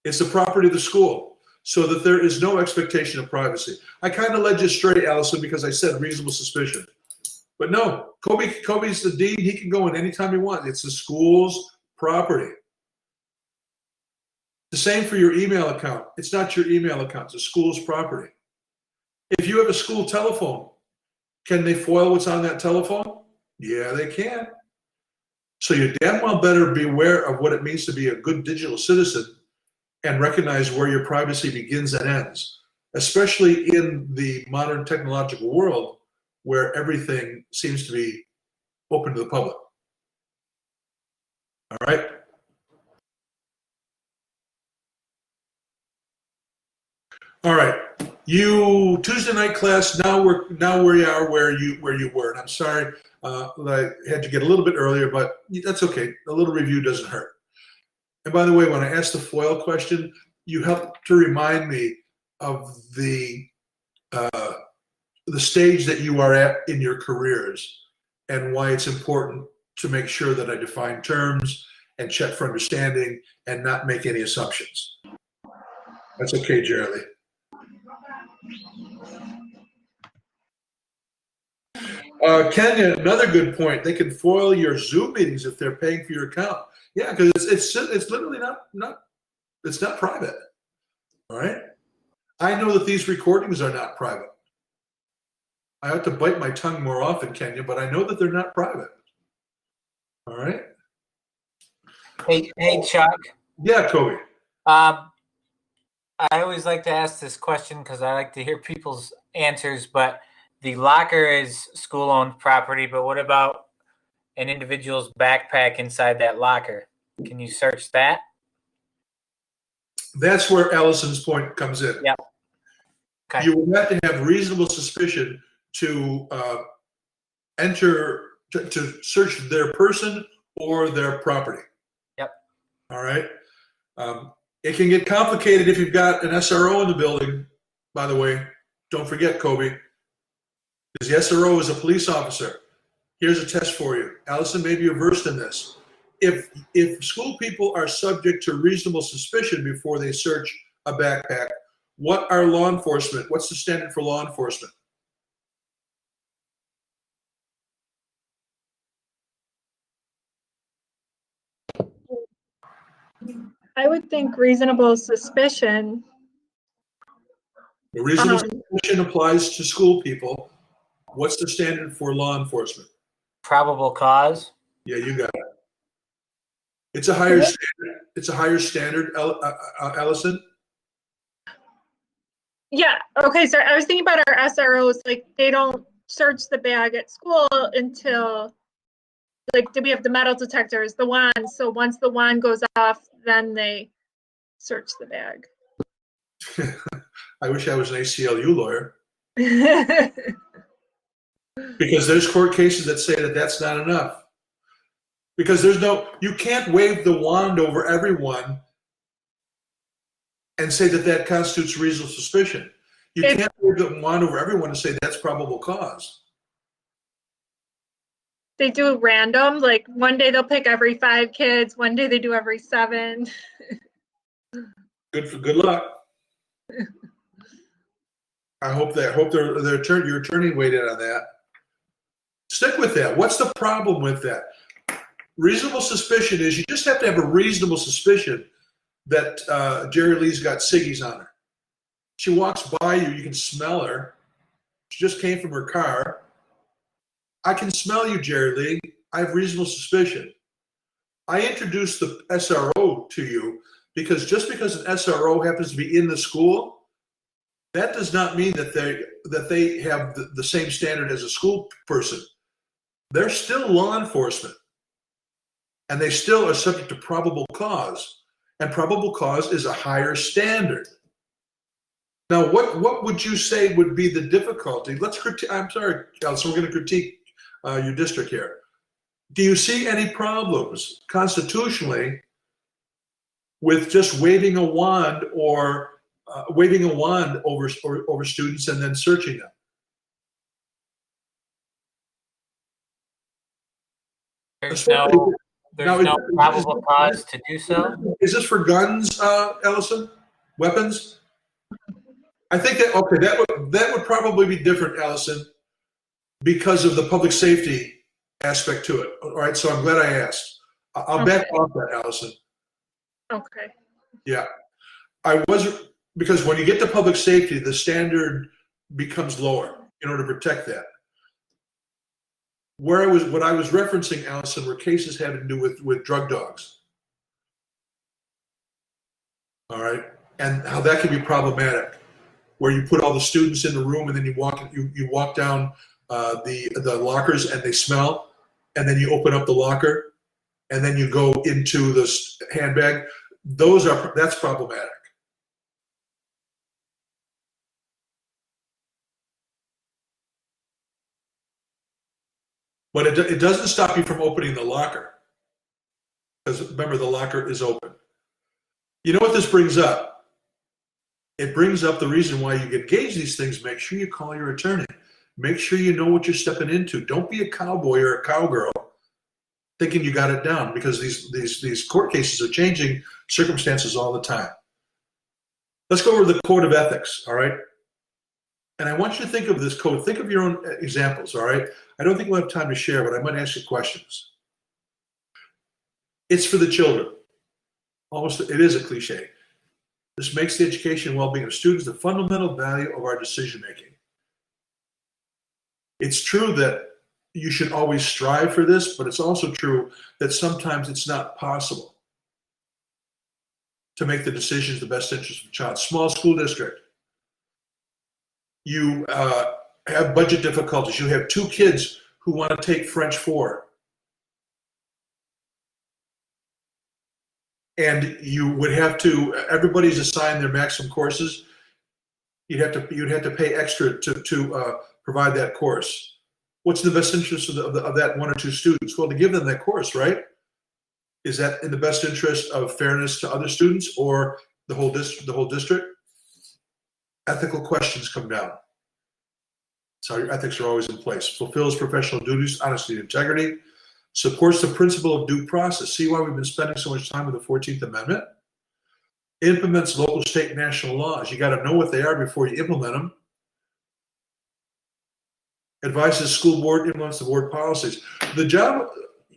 It's the property of the school, so that there is no expectation of privacy. I kind of led you astray, Allison, because I said reasonable suspicion. But no, Kobe's the dean. He can go in anytime he wants. It's the school's property. The same for your email account. It's not your email account. It's the school's property. If you have a school telephone, can they foil what's on that telephone? Yeah, they can. So you damn well better be aware of what it means to be a good digital citizen and recognize where your privacy begins and ends, especially in the modern technological world where everything seems to be open to the public. All right? All right. You Tuesday night class. Now we are where you were, and I'm sorry that I had to get a little bit earlier, but that's okay. A little review doesn't hurt. And by the way, when I asked the FOIL question, you helped to remind me of the stage that you are at in your careers and why it's important to make sure that I define terms and check for understanding and not make any assumptions. That's okay, Jerry. Kenya, another good point. They can foil your Zoom meetings if they're paying for your account. Yeah, because it's literally not it's not private. All right. I know that these recordings are not private. I have to bite my tongue more often, Kenya, but I know that they're not private. All right. Hey, Chuck. Yeah, Kobe. I always like to ask this question because I like to hear people's answers, but the locker is school-owned property, but what about an individual's backpack inside that locker? Can you search that? That's where Allison's point comes in. Yep. Okay. You will have to have reasonable suspicion to to search their person or their property. Yep. All right. It can get complicated if you've got an SRO in the building, by the way. Don't forget, Kobe, because the SRO is a police officer. Here's a test for you. Allison, maybe you're versed in this. If school people are subject to reasonable suspicion before they search a backpack, what's the standard for law enforcement? I would think reasonable suspicion. The reasonable Um, suspicion applies to school people. What's the standard for law enforcement? Probable cause. Yeah, you got it. It's a higher standard. It's a higher standard, Allison. Yeah, okay, so I was thinking about our SROs, like they don't search the bag at school until, like, we have the metal detectors, the wand, so once the wand goes off, then they search the bag. I wish I was an ACLU lawyer, because there's court cases that say that that's not enough. Because you can't wave the wand over everyone and say that that constitutes reasonable suspicion. You can't wave the wand over everyone and say that's probable cause. They do random, like one day they'll pick every 5 kids, one day they do every 7. Good luck. I hope your attorney weighed in on that. Stick with that. What's the problem with that? Reasonable suspicion is you just have to have a reasonable suspicion that Jerry Lee's got ciggies on her. She walks by you, you can smell her. She just came from her car. I can smell you, Jerry Lee. I have reasonable suspicion. I introduced the SRO to you because just because an SRO happens to be in the school, that does not mean that they have the same standard as a school person. They're still law enforcement, and they still are subject to probable cause, and probable cause is a higher standard. Now, what would you say would be the difficulty? I'm sorry, Allison, we're going to critique your district here. Do you see any problems constitutionally with just waving a wand over students and then searching them? There's no probable cause to do so. Is this for guns, Allison? Weapons? I think that would probably be different, Allison, because of the public safety aspect to it. All right, so I'm glad I asked. I'll back off that, Allison. Okay. Yeah, because when you get to public safety, the standard becomes lower in order to protect that. What I was referencing, Allison, were cases having to do with drug dogs. All right, and how that can be problematic, where you put all the students in the room and then you walk down the lockers and they smell, and then you open up the locker, and then you go into the handbag. That's problematic. But it doesn't stop you from opening the locker, because remember, the locker is open. You know what this brings up? It brings up the reason why you engage these things. Make sure you call your attorney. Make sure you know what you're stepping into. Don't be a cowboy or a cowgirl thinking you got it down, because these court cases are changing circumstances all the time. Let's go over the code of ethics, all right? And I want you to think of this code. Think of your own examples, all right? I don't think we'll have time to share, but I might ask you questions. It's for the children. It is a cliche. This makes the education and well-being of students the fundamental value of our decision-making. It's true that you should always strive for this, but it's also true that sometimes it's not possible to make the decisions in the best interest of the child. Small school district. You have budget difficulties. You have 2 kids who want to take French 4. And you would have to, everybody's assigned their maximum courses. You'd have to pay extra to provide that course. What's in the best interest of that 1 or 2 students? Well, to give them that course, right? Is that in the best interest of fairness to other students or the whole district? Ethical questions come down. So your ethics are always in place. Fulfills professional duties, honesty, and integrity. Supports the principle of due process. See why we've been spending so much time with the 14th Amendment? Implements local, state, and national laws. You got to know what they are before you implement them. Advises school board, implements the board policies. The job,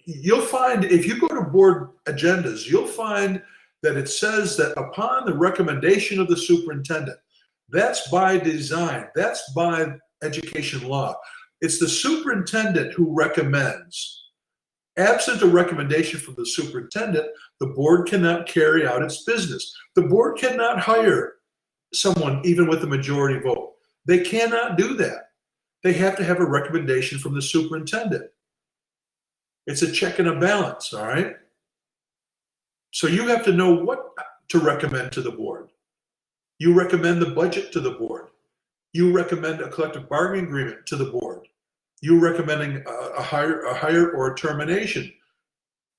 you'll find, if you go to board agendas, you'll find that it says that upon the recommendation of the superintendent. That's by design. That's by education law. It's the superintendent who recommends. Absent a recommendation from the superintendent, the board cannot carry out its business. The board cannot hire someone even with a majority vote. They cannot do that. They have to have a recommendation from the superintendent. It's a check and a balance, all right? So you have to know what to recommend to the board. You recommend the budget to the board. You recommend a collective bargaining agreement to the board. You recommending a hire or a termination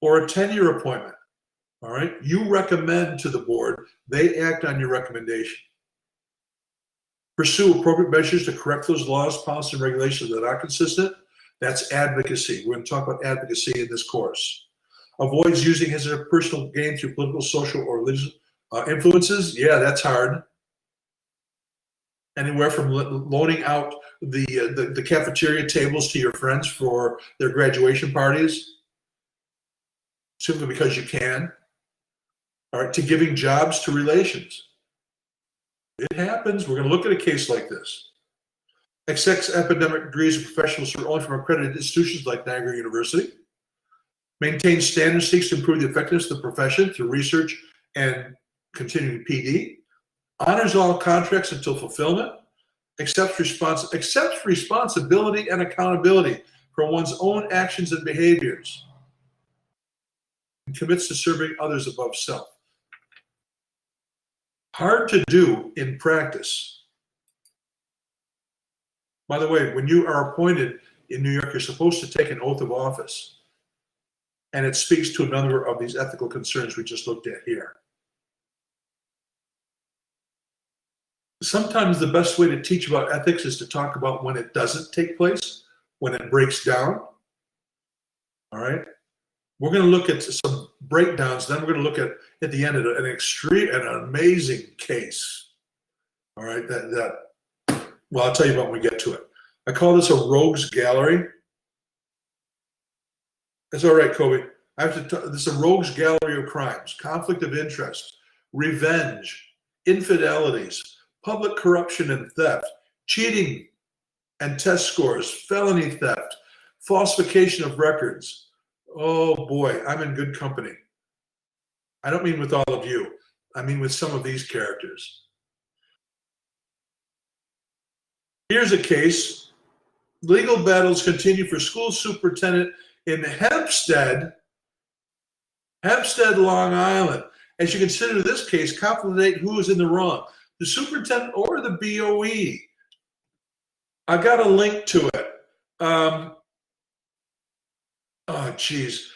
or a tenure appointment, all right? You recommend to the board. They act on your recommendation. Pursue appropriate measures to correct those laws, policies, and regulations that are not consistent. That's advocacy. We're going to talk about advocacy in this course. Avoids using his or her personal gain through political, social, or religious influences. Yeah, that's hard. Anywhere from loaning out the cafeteria tables to your friends for their graduation parties, simply because you can. All right, to giving jobs to relations. It happens. We're going to look at a case like this. Accepts academic degrees of professionals who are only from accredited institutions like Niagara University. Maintains standards, seeks to improve the effectiveness of the profession through research and continuing PD. Honors all contracts until fulfillment. Accepts responsibility and accountability for one's own actions and behaviors. And commits to serving others above self. Hard to do in practice. By the way, when you are appointed in New York, you're supposed to take an oath of office. And it speaks to a number of these ethical concerns we just looked at here. Sometimes the best way to teach about ethics is to talk about when it doesn't take place, when it breaks down. All right? We're going to look at some breakdowns, then we're going to look at the end of an amazing case. All right? Well, I'll tell you about when we get to it. I call this a rogues gallery. That's all right, Kobe. This is a rogues gallery of crimes: conflict of interest, revenge, infidelities, public corruption and theft, cheating and test scores, felony theft, falsification of records. Oh boy, I'm in good company. I don't mean with all of you. I mean with some of these characters. Here's a case. Legal battles continue for school superintendent in Hempstead, Long Island. As you consider this case, confident who is in the wrong, the superintendent or the BOE. I got a link to it. Oh, geez.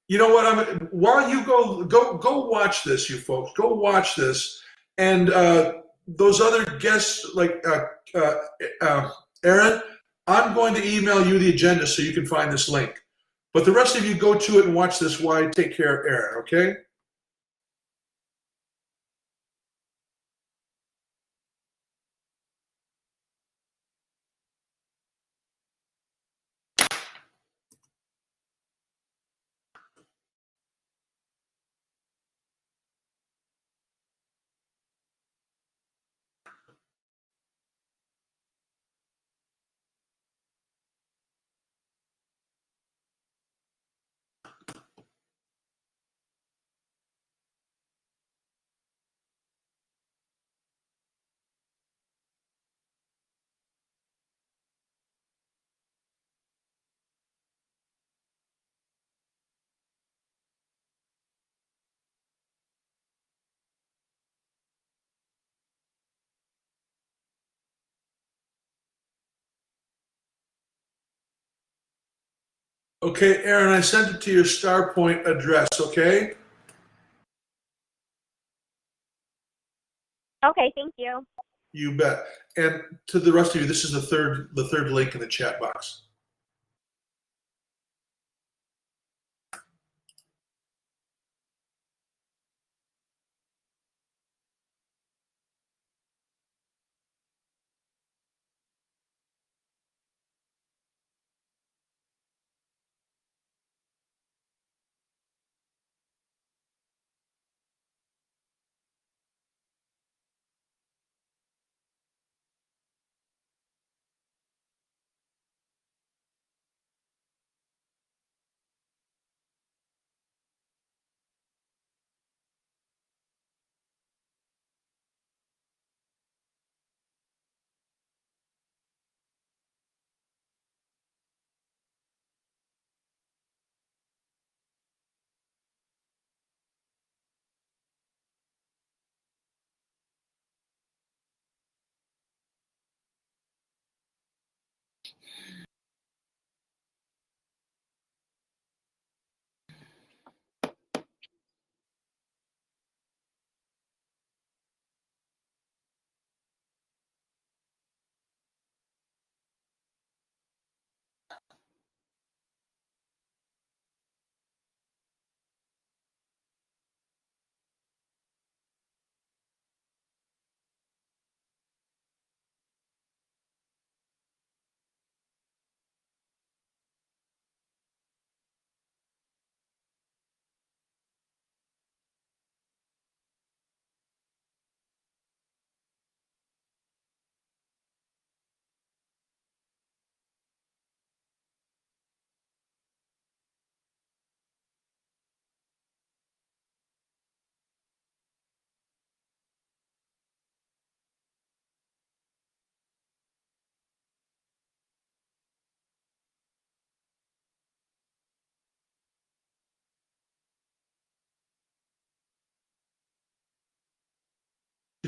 You know what? While you go watch this, you folks. Go watch this, and those other guests like Aaron. I'm going to email you the agenda so you can find this link. But the rest of you go to it and watch this while I take care of Aaron. Okay? Okay, Aaron, I sent it to your StarPoint address, okay? Okay, thank you. You bet. And to the rest of you, this is the third link in the chat box.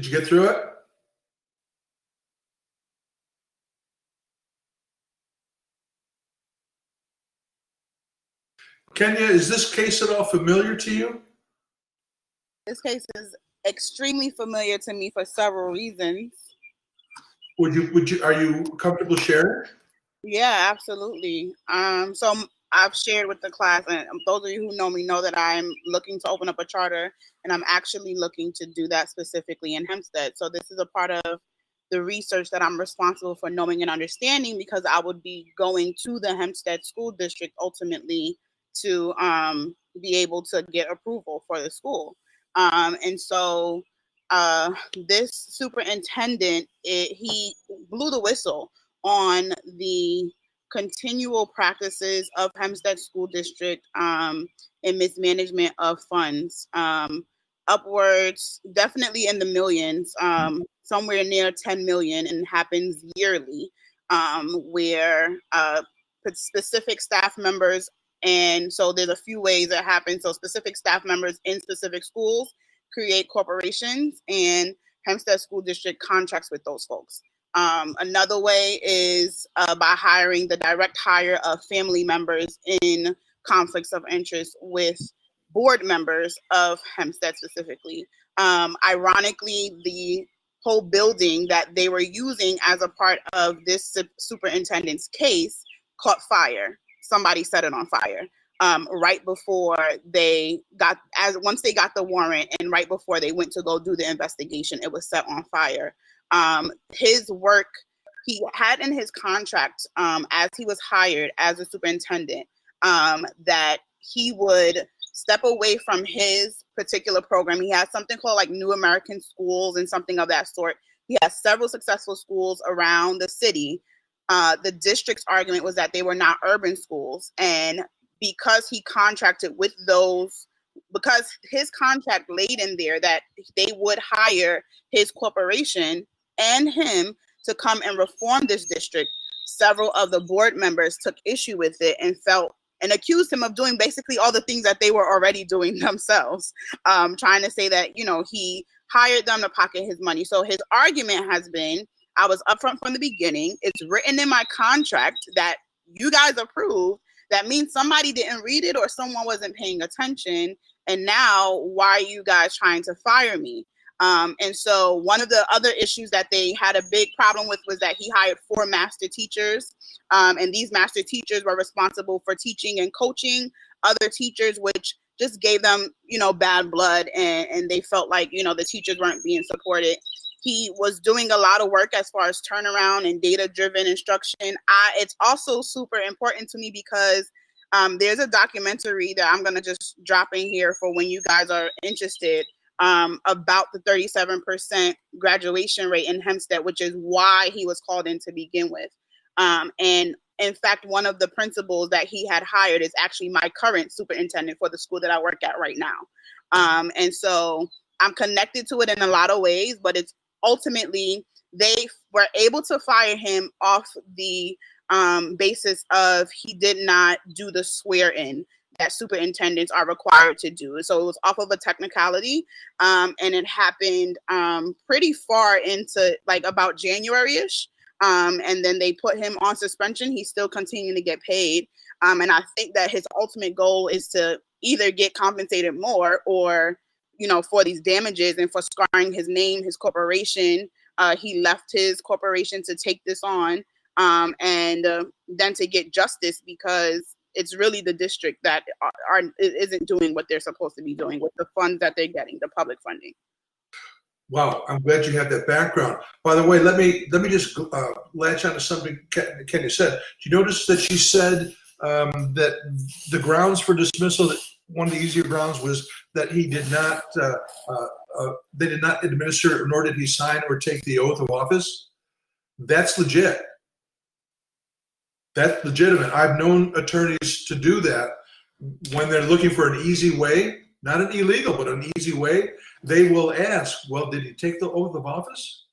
Did you get through it? Kenya, is this case at all familiar to you? This case is extremely familiar to me for several reasons. Are you comfortable sharing? Yeah, absolutely. So I've shared with the class, and those of you who know me know that I'm looking to open up a charter, and I'm actually looking to do that specifically in Hempstead. So this is a part of the research that I'm responsible for knowing and understanding, because I would be going to the Hempstead School District ultimately to be able to get approval for the school. And so this superintendent, he blew the whistle on the continual practices of Hempstead School District in mismanagement of funds, upwards, definitely in the millions, somewhere near 10 million, and happens yearly, where specific staff members, and so there's a few ways that happens. So specific staff members in specific schools create corporations, and Hempstead School District contracts with those folks. Another way is by hiring the direct hire of family members in conflicts of interest with board members of Hempstead specifically. Ironically, the whole building that they were using as a part of this superintendent's case caught fire. Somebody set it on fire right before they once they got the warrant, and right before they went to go do the investigation, it was set on fire. His work, he had in his contract as he was hired as a superintendent, that he would step away from his particular program. He has something called like New American Schools and something of that sort. He has several successful schools around the city. The district's argument was that they were not urban schools, and because he contracted with those, because his contract laid in there that they would hire his corporation and him to come and reform this district, several of the board members took issue with it and accused him of doing basically all the things that they were already doing themselves, trying to say that, he hired them to pocket his money. So his argument has been, I was upfront from the beginning. It's written in my contract that you guys approved. That means somebody didn't read it or someone wasn't paying attention. And now, why are you guys trying to fire me? And so one of the other issues that they had a big problem with was that he hired 4 master teachers. And these master teachers were responsible for teaching and coaching other teachers, which just gave them, bad blood. And they felt like, the teachers weren't being supported. He was doing a lot of work as far as turnaround and data-driven instruction. It's also super important to me because there's a documentary that I'm going to just drop in here for when you guys are interested, about the 37% graduation rate in Hempstead, which is why he was called in to begin with. And in fact, one of the principals that he had hired is actually my current superintendent for the school that I work at right now. And so I'm connected to it in a lot of ways, but it's ultimately they were able to fire him off the basis of he did not do the swear-in that superintendents are required to do. So it was off of a technicality, and it happened pretty far into like about January-ish. And then they put him on suspension. He's still continuing to get paid. And I think that his ultimate goal is to either get compensated more or, for these damages and for scarring his name, his corporation. He left his corporation to take this on, and then to get justice, because it's really the district that isn't doing what they're supposed to be doing with the funds that they're getting, the public funding. Wow, I'm glad you have that background. By the way, let me just latch on to something Kenya said. Do you notice that she said that the grounds for dismissal, that one of the easier grounds was that he did not, they did not administer, nor did he sign or take the oath of office? That's legit. That's legitimate. I've known attorneys to do that when they're looking for an easy way, not an illegal, but an easy way. They will ask, well, did he take the oath of office?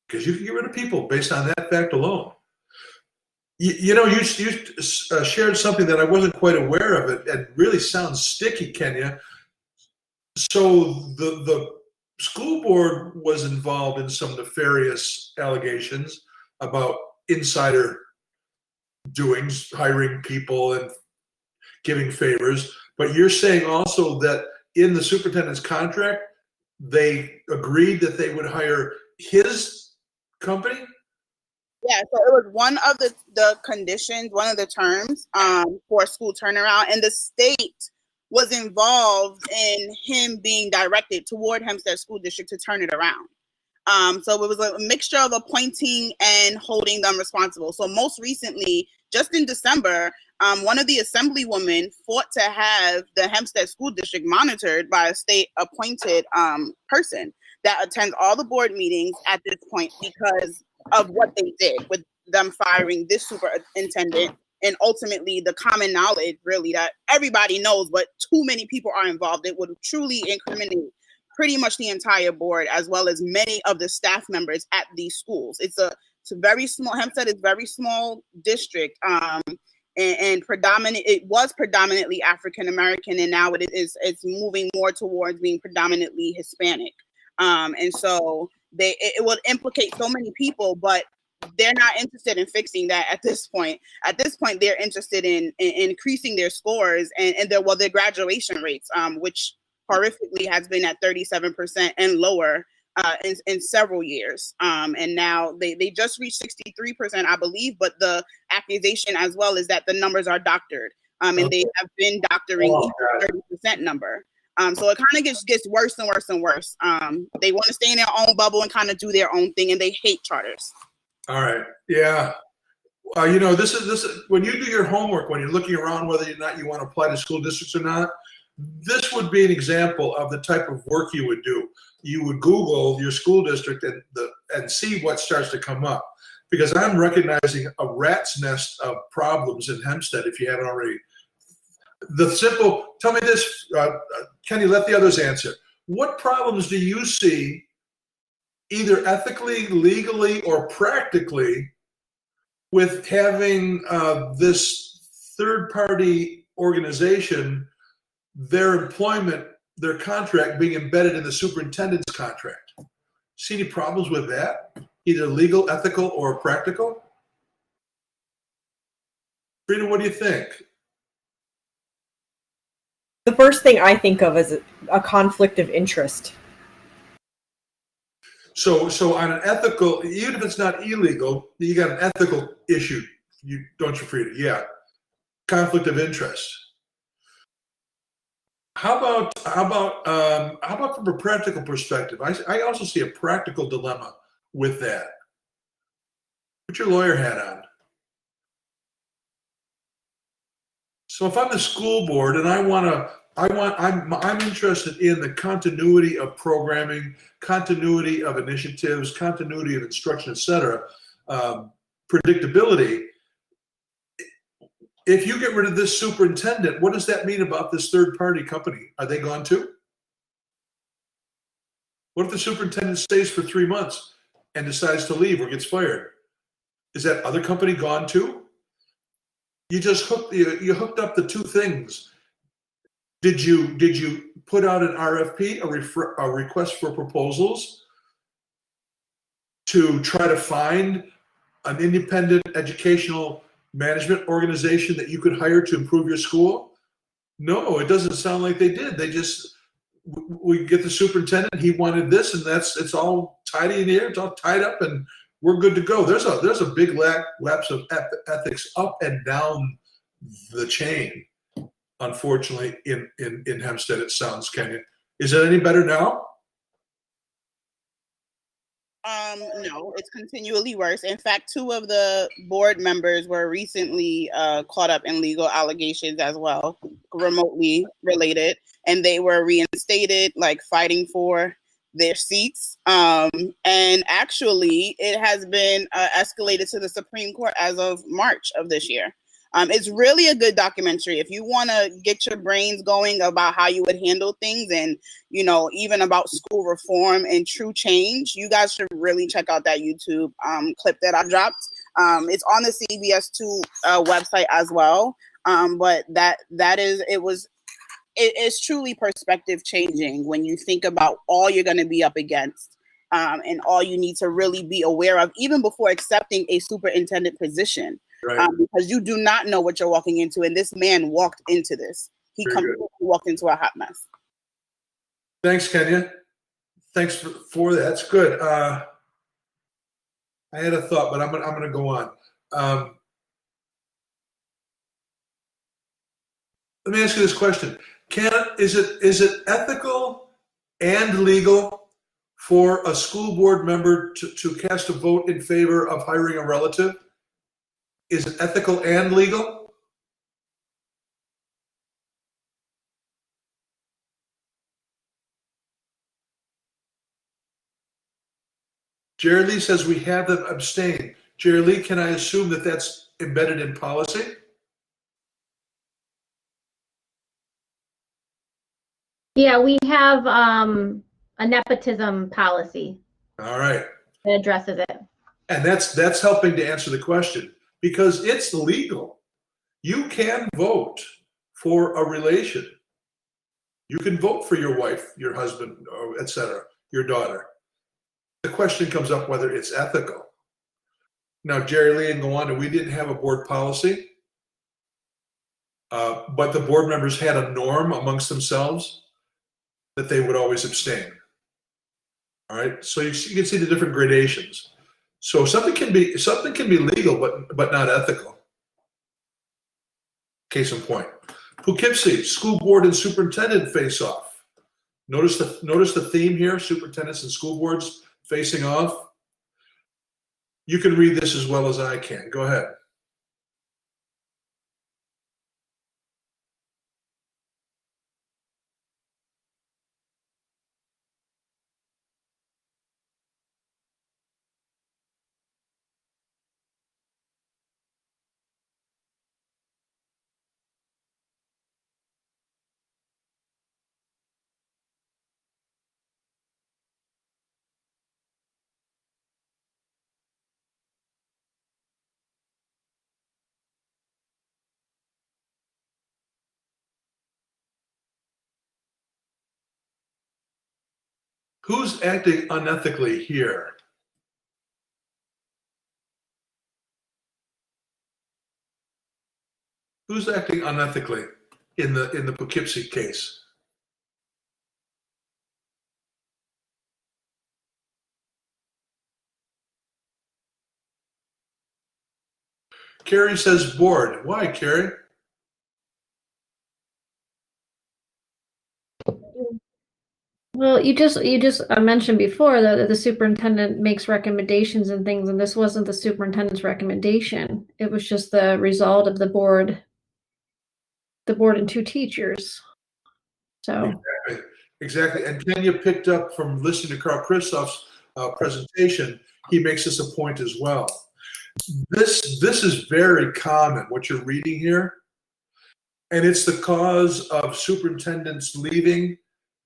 Because you can get rid of people based on that fact alone. You shared something that I wasn't quite aware of. It really sounds sticky, Kenya. So the school board was involved in some nefarious allegations about insider doings, hiring people and giving favors. But you're saying also that in the superintendent's contract, they agreed that they would hire his company? Yeah, so it was one of the conditions, one of the terms for school turnaround, and the state was involved in him being directed toward Hempstead School District to turn it around. So it was a mixture of appointing and holding them responsible. So most recently, just in December, one of the assemblywomen fought to have the Hempstead School District monitored by a state-appointed person that attends all the board meetings at this point because of what they did with them firing this superintendent, and ultimately the common knowledge really that everybody knows, but too many people are involved. It would truly incriminate pretty much the entire board as well as many of the staff members at these schools. It's a very small, Hempstead is a very small district, and predominant. It was predominantly African American, and now it's moving more towards being predominantly Hispanic. And so it would implicate so many people, but they're not interested in fixing that at this point. At this point, they're interested in increasing their scores and their graduation rates, which horrifically has been at 37% and lower in several years. And now they just reached 63%, I believe, but the accusation as well is that the numbers are doctored. And they have been doctoring even 30% number. So it kind of gets worse and worse and worse. They want to stay in their own bubble and kind of do their own thing, and they hate charters. All right. Yeah. This is when you do your homework, when you're looking around whether or not you want to apply to school districts or not, this would be an example of the type of work you would do. You would Google your school district and see what starts to come up. Because I'm recognizing a rat's nest of problems in Hempstead, if you haven't already. Tell me this, Kenny, let the others answer. What problems do you see, either ethically, legally, or practically, with having this third-party organization, their employment, their contract being embedded in the superintendent's contract? See any problems with that, either legal, ethical, or practical? Frida, what do you think? The first thing I think of is a conflict of interest. So on an ethical, even if it's not illegal, you got an ethical issue, don't you, Frida? Yeah, conflict of interest. How about from a practical perspective? I also see a practical dilemma with that. Put your lawyer hat on. So if I'm the school board and I'm interested in the continuity of programming, continuity of initiatives, continuity of instruction, et cetera, predictability. If you get rid of this superintendent, what does that mean about this third-party company? Are they gone too? What if the superintendent stays for 3 months and decides to leave or gets fired? Is that other company gone too? You just hooked up the two things. Did you put out an RFP, a request for proposals, to try to find an independent educational management organization that you could hire to improve your school? No, it doesn't sound like they did. We get the superintendent, he wanted this, and it's all tidy in here, it's all tied up, and we're good to go. There's a big lapse of ethics up and down the chain, unfortunately, in Hempstead, it sounds, Kenyon. Is it any better now? No, it's continually worse. In fact, 2 of the board members were recently caught up in legal allegations as well, remotely related, and they were reinstated, like fighting for their seats. And actually, it has been escalated to the Supreme Court as of March of this year. It's really a good documentary. If you want to get your brains going about how you would handle things and, even about school reform and true change, you guys should really check out that YouTube clip that I dropped. It's on the CBS2 website as well. But it it's truly perspective changing when you think about all you're going to be up against, and all you need to really be aware of, even before accepting a superintendent position, Right. because you do not know what you're walking into. And this man walked into this. He Very completely good. walked into a hot mess. Thanks, Kenya. Thanks for that. That's good. I had a thought, but I'm gonna go on. Let me ask you this question: is it ethical and legal for a school board member to cast a vote in favor of hiring a relative? Is it ethical and legal? Jerry Lee says we have them abstain. Jerry Lee, can I assume that that's embedded in policy? Yeah, we have a nepotism policy All right. that addresses it. And that's helping to answer the question, because it's legal. You can vote for a relation. You can vote for your wife, your husband, or et cetera, your daughter. The question comes up whether it's ethical. Now, Jerry Lee and Gowanda, we didn't have a board policy, but the board members had a norm amongst themselves that they would always abstain. All right, so you can see the different gradations. So something can be legal, but not ethical. Case in point, Poughkeepsie school board and superintendent face off. Notice the theme here: superintendents and school boards facing off. You can read this as well as I can. Go ahead. Who's acting unethically here? Who's acting unethically in the Poughkeepsie case? Carrie says board. Why, Carrie? Well, you just mentioned before that the superintendent makes recommendations and things, and this wasn't the superintendent's recommendation. It was just the result of the board and two teachers. So Exactly. And Kenya picked up from listening to Carl Christoph's presentation. He makes this a point as well. This is very common, what you're reading here. And it's the cause of superintendents leaving.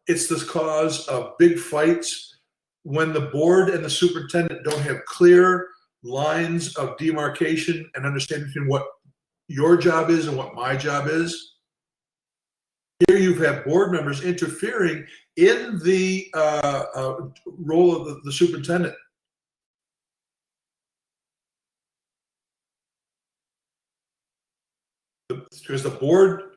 It's the cause of big fights when the board and the superintendent don't have clear lines of demarcation and understanding between what your job is and what my job is. Here you have board members interfering in the role of the superintendent. Because the board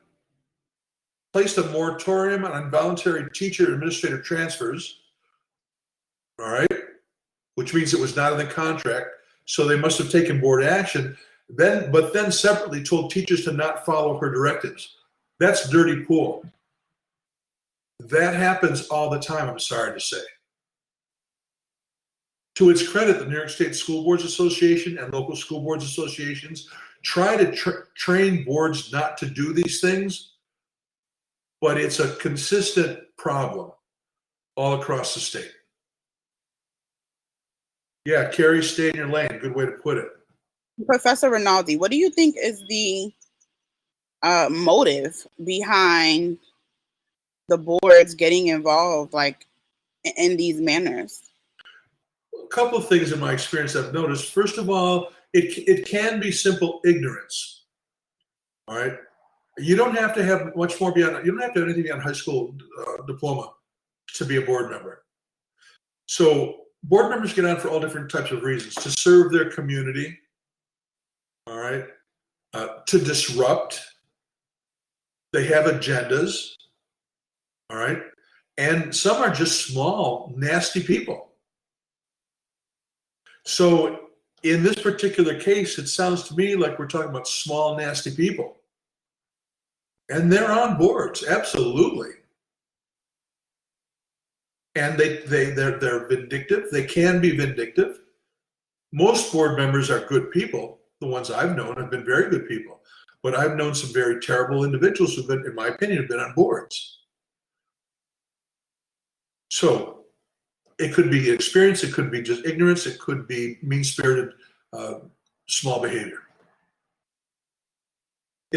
placed a moratorium on involuntary teacher and administrative transfers, all right, which means it was not in the contract, so they must have taken board action, but then separately told teachers to not follow her directives. That's dirty pool. That happens all the time, I'm sorry to say. To its credit, the New York State School Boards Association and local school boards associations try to train boards not to do these things, but it's a consistent problem all across the state. Yeah, Carrie, stay in your lane. Good way to put it. Professor Rinaldi, what do you think is the motive behind the boards getting involved like in these manners? A couple of things in my experience I've noticed. First of all, it can be simple ignorance. All right. You don't have to have much more beyond, you don't have to have anything beyond high school diploma to be a board member. So board members get on for all different types of reasons: to serve their community, all right, to disrupt. They have agendas, all right, and some are just small, nasty people. So in this particular case, it sounds to me like we're talking about small, nasty people. And they're on boards, absolutely. And they're vindictive. They can be vindictive. Most board members are good people. The ones I've known have been very good people. But I've known some very terrible individuals who've been, in my opinion, have been on boards. So it could be experience, it could be just ignorance, it could be mean-spirited, small behavior.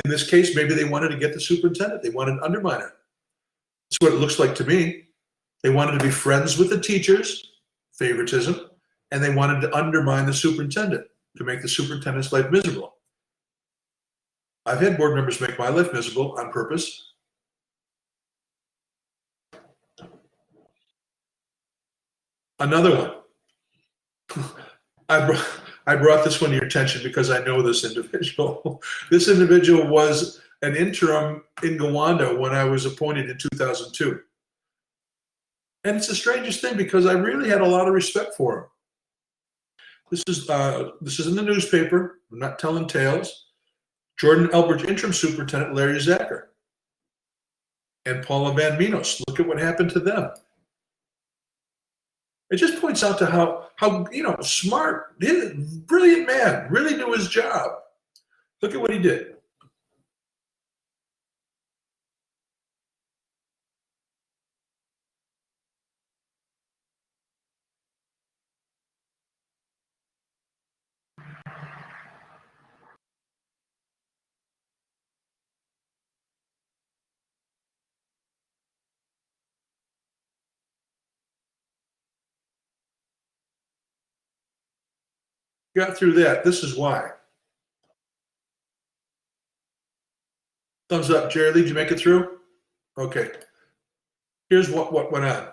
In this case, maybe they wanted to get the superintendent. They wanted to undermine her. That's what it looks like to me. They wanted to be friends with the teachers, favoritism, and they wanted to undermine the superintendent to make the superintendent's life miserable. I've had board members make my life miserable on purpose. Another one. I brought this one to your attention because I know this individual. This individual was an interim in Gowanda when I was appointed in 2002. And it's the strangest thing because I really had a lot of respect for him. This is in the newspaper. I'm not telling tales. Jordan Elbridge interim superintendent Larry Zacher and Paula Van Minos. Look at what happened to them. It just points out to how smart, brilliant man, really knew his job. Look at what he did. Got through that. This is why. Thumbs up, Jerry Lee. Did you make it through? Okay. Here's what went on.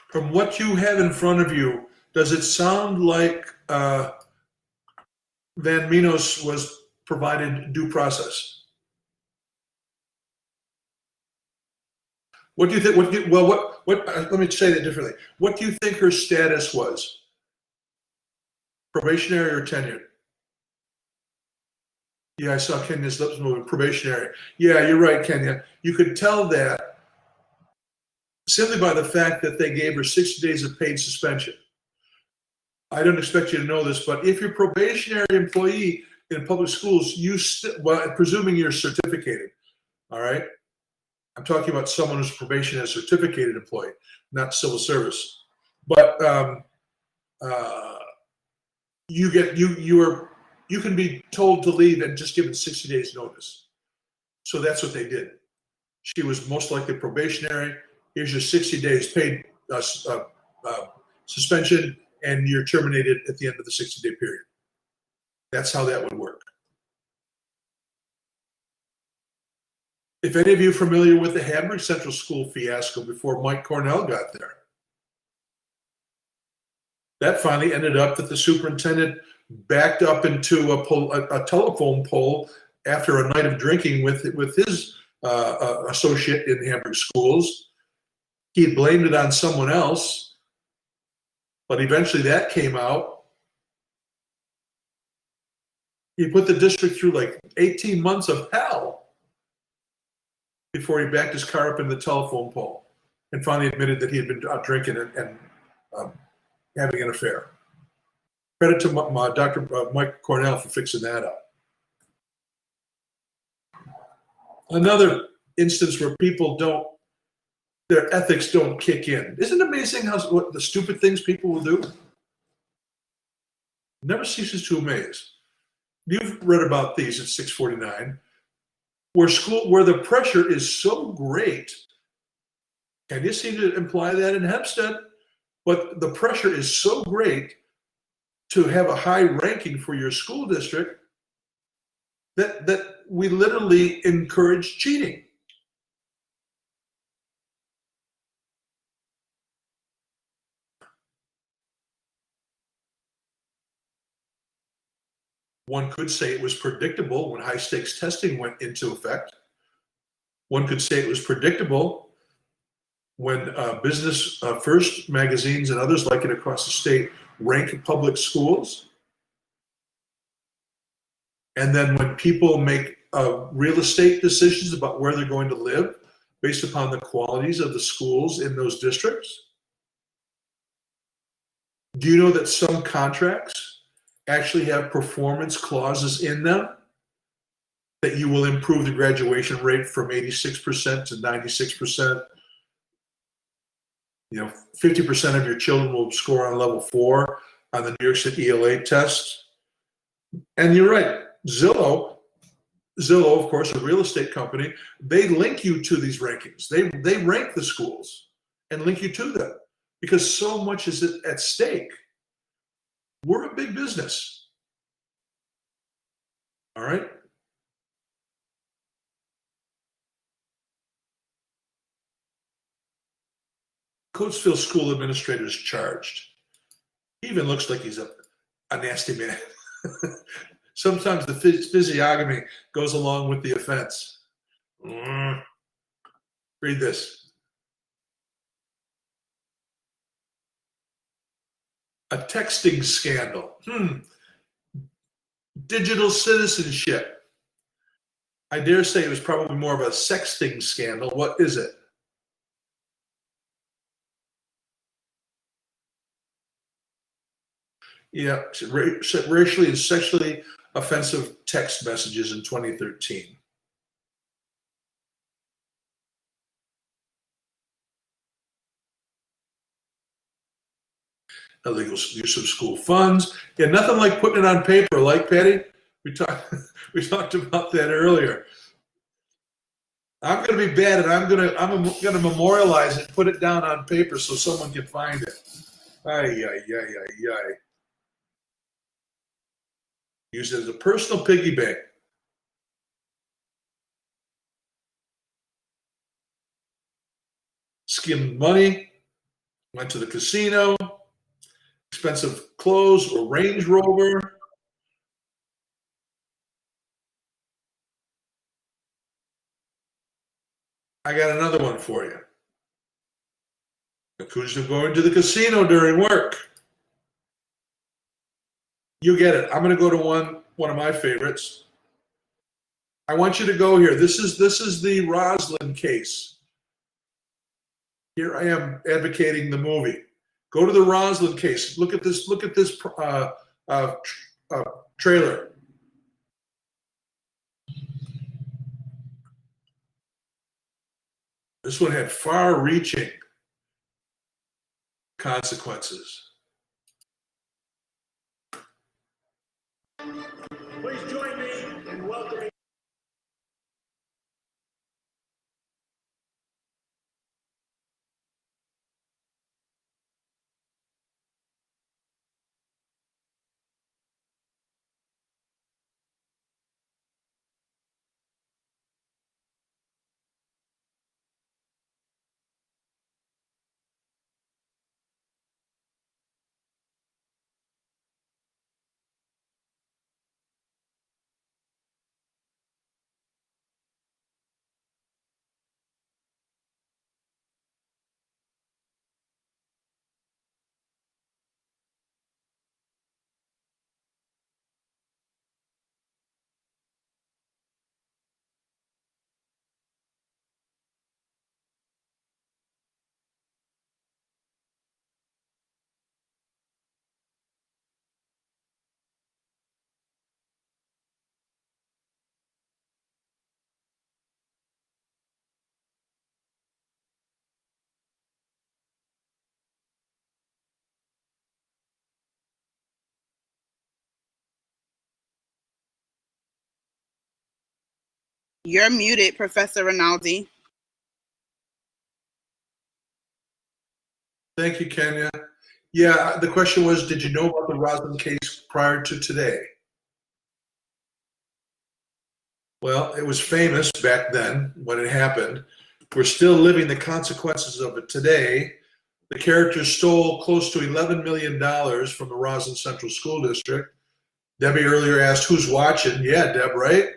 From what you have in front of you, does it sound like Van Minos was provided due process? What do you think? Let me say that differently. What do you think her status was? Probationary or tenured? Yeah, I saw Kenya's lips moving. Probationary. Yeah, you're right, Kenya. You could tell that simply by the fact that they gave her 60 days of paid suspension. I don't expect you to know this, but if you're a probationary employee in public schools, presuming you're certificated, all right? I'm talking about someone who's probation as a certificated employee, not civil service. But you can be told to leave and just given 60 days notice. So that's what they did. She was most likely probationary. Here's your 60 days paid suspension, and you're terminated at the end of the 60-day period. That's how that would work. If any of you are familiar with the Hamburg Central School fiasco before Mike Cornell got there, that finally ended up that the superintendent backed up into a telephone pole after a night of drinking with his associate in Hamburg schools. He had blamed it on someone else, but eventually that came out. He put the district through like 18 months of hell before he backed his car up in the telephone pole and finally admitted that he had been drinking and having an affair. Credit to Dr. Mike Cornell for fixing that up. Another instance where people their ethics don't kick in. Isn't it amazing what the stupid things people will do? Never ceases to amaze. You've read about these at 649, where the pressure is so great. And you seem to imply that in Hempstead, but the pressure is so great to have a high ranking for your school district that we literally encourage cheating. One could say it was predictable when high stakes testing went into effect. One could say it was predictable when Business First magazines and others like it across the state rank public schools. And then when people make real estate decisions about where they're going to live based upon the qualities of the schools in those districts. Do you know that some contracts actually have performance clauses in them that you will improve the graduation rate from 86% to 96%? 50% of your children will score on level 4 on the New York City ELA test. And you're right, Zillow, of course, a real estate company, they link you to these rankings. They rank the schools and link you to them because so much is at stake. We're a big business. All right? Coatesville school administrator is charged. He even looks like he's a nasty man. Sometimes the physiognomy goes along with the offense. Read this. A texting scandal. Digital citizenship. I dare say it was probably more of a sexting scandal. What is it? Yeah, racially and sexually offensive text messages in 2013. Illegal use of school funds. Yeah, nothing like putting it on paper, like Patty. We talked about that earlier. I'm going to be bad, and I'm going to memorialize it, put it down on paper so someone can find it. Ay. Use it as a personal piggy bank. Skimmed money, went to the casino, expensive clothes or Range Rover. I got another one for you. Accused of going to the casino during work. You get it. I'm going to go to one of my favorites. I want you to go here. This is the Roslyn case. Here I am advocating the movie. Go to the Roslyn case. Look at this. Look at this trailer. This one had far-reaching consequences. Please join me in welcoming. You're muted, Professor Rinaldi. Thank you, Kenya. Yeah, the question was, did you know about the Roslyn case prior to today? Well, it was famous back then when it happened. We're still living the consequences of it today. The characters stole close to $11 million from the Roslyn Central School District. Debbie earlier asked, who's watching? Yeah, Deb, right?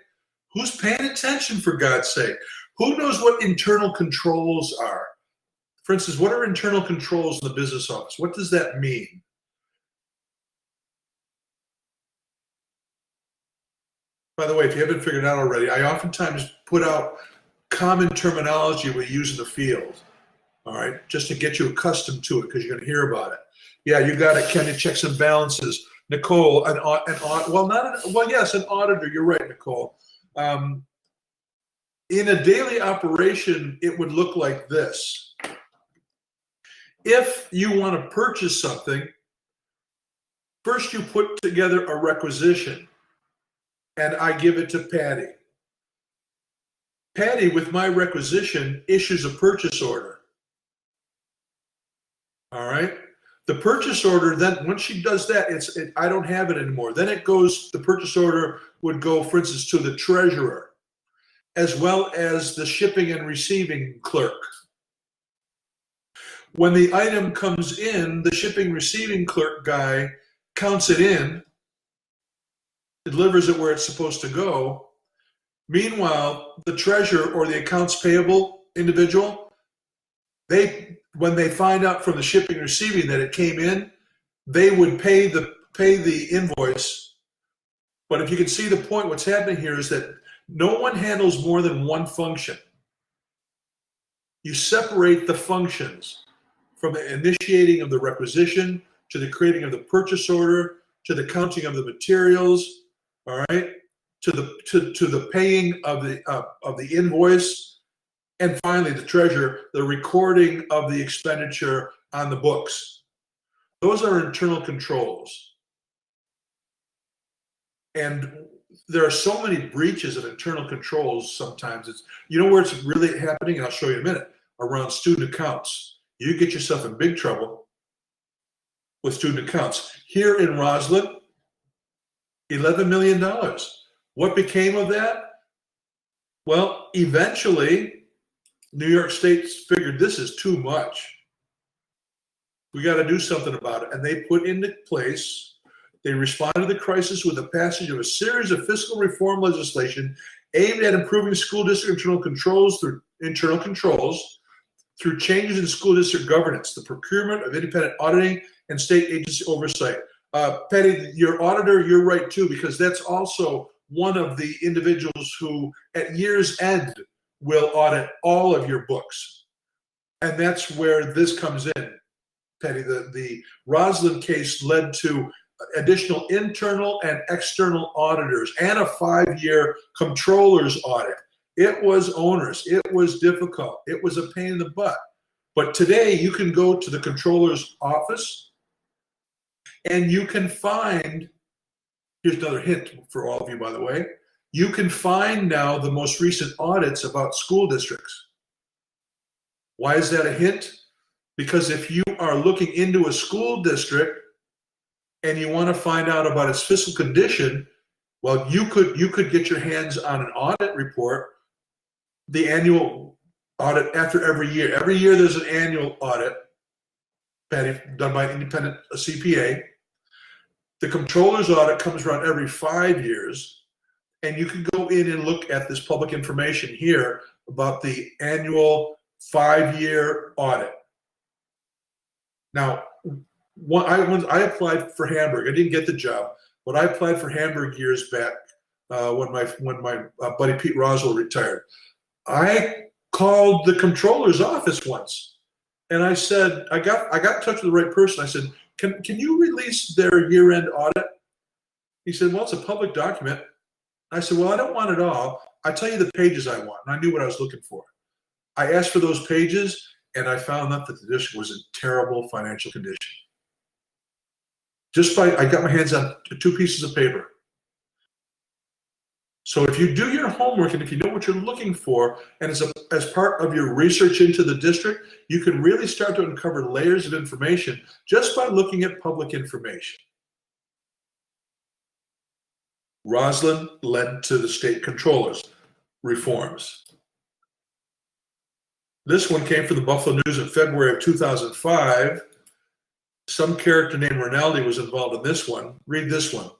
Who's paying attention, for God's sake? Who knows what internal controls are? For instance, what are internal controls in the business office? What does that mean? By the way, if you haven't figured it out already, I oftentimes put out common terminology we use in the field, all right, just to get you accustomed to it, because you're going to hear about it. Yeah, you got it, Kenya. Checks and balances. Nicole, an auditor. You're right, Nicole. In a daily operation, it would look like this. If you want to purchase something, first you put together a requisition, and I give it to Patty. Patty, with my requisition, issues a purchase order. All right? The purchase order, then once she does that, I don't have it anymore. Then it goes, the purchase order would go, for instance, to the treasurer, as well as the shipping and receiving clerk. When the item comes in, the shipping receiving clerk guy counts it in, delivers it where it's supposed to go. Meanwhile, the treasurer or the accounts payable individual, when they find out from the shipping and receiving that it came in, they would pay the invoice. But if you can see the point, what's happening here is that no one handles more than one function. You separate the functions from the initiating of the requisition to the creating of the purchase order to the counting of the materials, all right, to the paying of the invoice, and finally the treasurer, the recording of the expenditure on the books. Those are internal controls. And there are so many breaches of internal controls sometimes. You know where it's really happening, and I'll show you in a minute, around student accounts. You get yourself in big trouble with student accounts. Here in Roslyn, $11 million. What became of that? Well, eventually, New York State figured this is too much. We got to do something about it. And they put into place, they responded to the crisis with the passage of a series of fiscal reform legislation aimed at improving school district internal controls through changes in school district governance, the procurement of independent auditing, and state agency oversight. Patty, your auditor, you're right too, because that's also one of the individuals who at year's end will audit all of your books. And that's where this comes in, Patty. The Roslyn case led to additional internal and external auditors and a 5-year controller's audit. It was onerous. It was difficult. It was a pain in the butt. But today you can go to the controller's office and you can find, here's another hint for all of you, by the way, you can find now the most recent audits about school districts. Why is that a hint? Because if you are looking into a school district and you want to find out about its fiscal condition, well, you could get your hands on an audit report, the annual audit after every year. Every year there's an annual audit, Patty, done by an independent CPA. The controller's audit comes around every 5 years, and you can go in and look at this public information here about the annual 5-year audit. Now, I applied for Hamburg. I didn't get the job, but I applied for Hamburg years back when my buddy Pete Roswell retired. I called the controller's office once, and I said, I got in touch with the right person. I said, can you release their year-end audit? He said, well, it's a public document. I said, well, I don't want it all. I tell you the pages I want, and I knew what I was looking for. I asked for those pages, and I found out that the district was in terrible financial condition. I got my hands on 2 pieces of paper. So if you do your homework and if you know what you're looking for, and as part of your research into the district, you can really start to uncover layers of information just by looking at public information. Roslyn led to the state controller's reforms. This one came from the Buffalo News in February of 2005. Some character named Rinaldi was involved in this one. Read this one.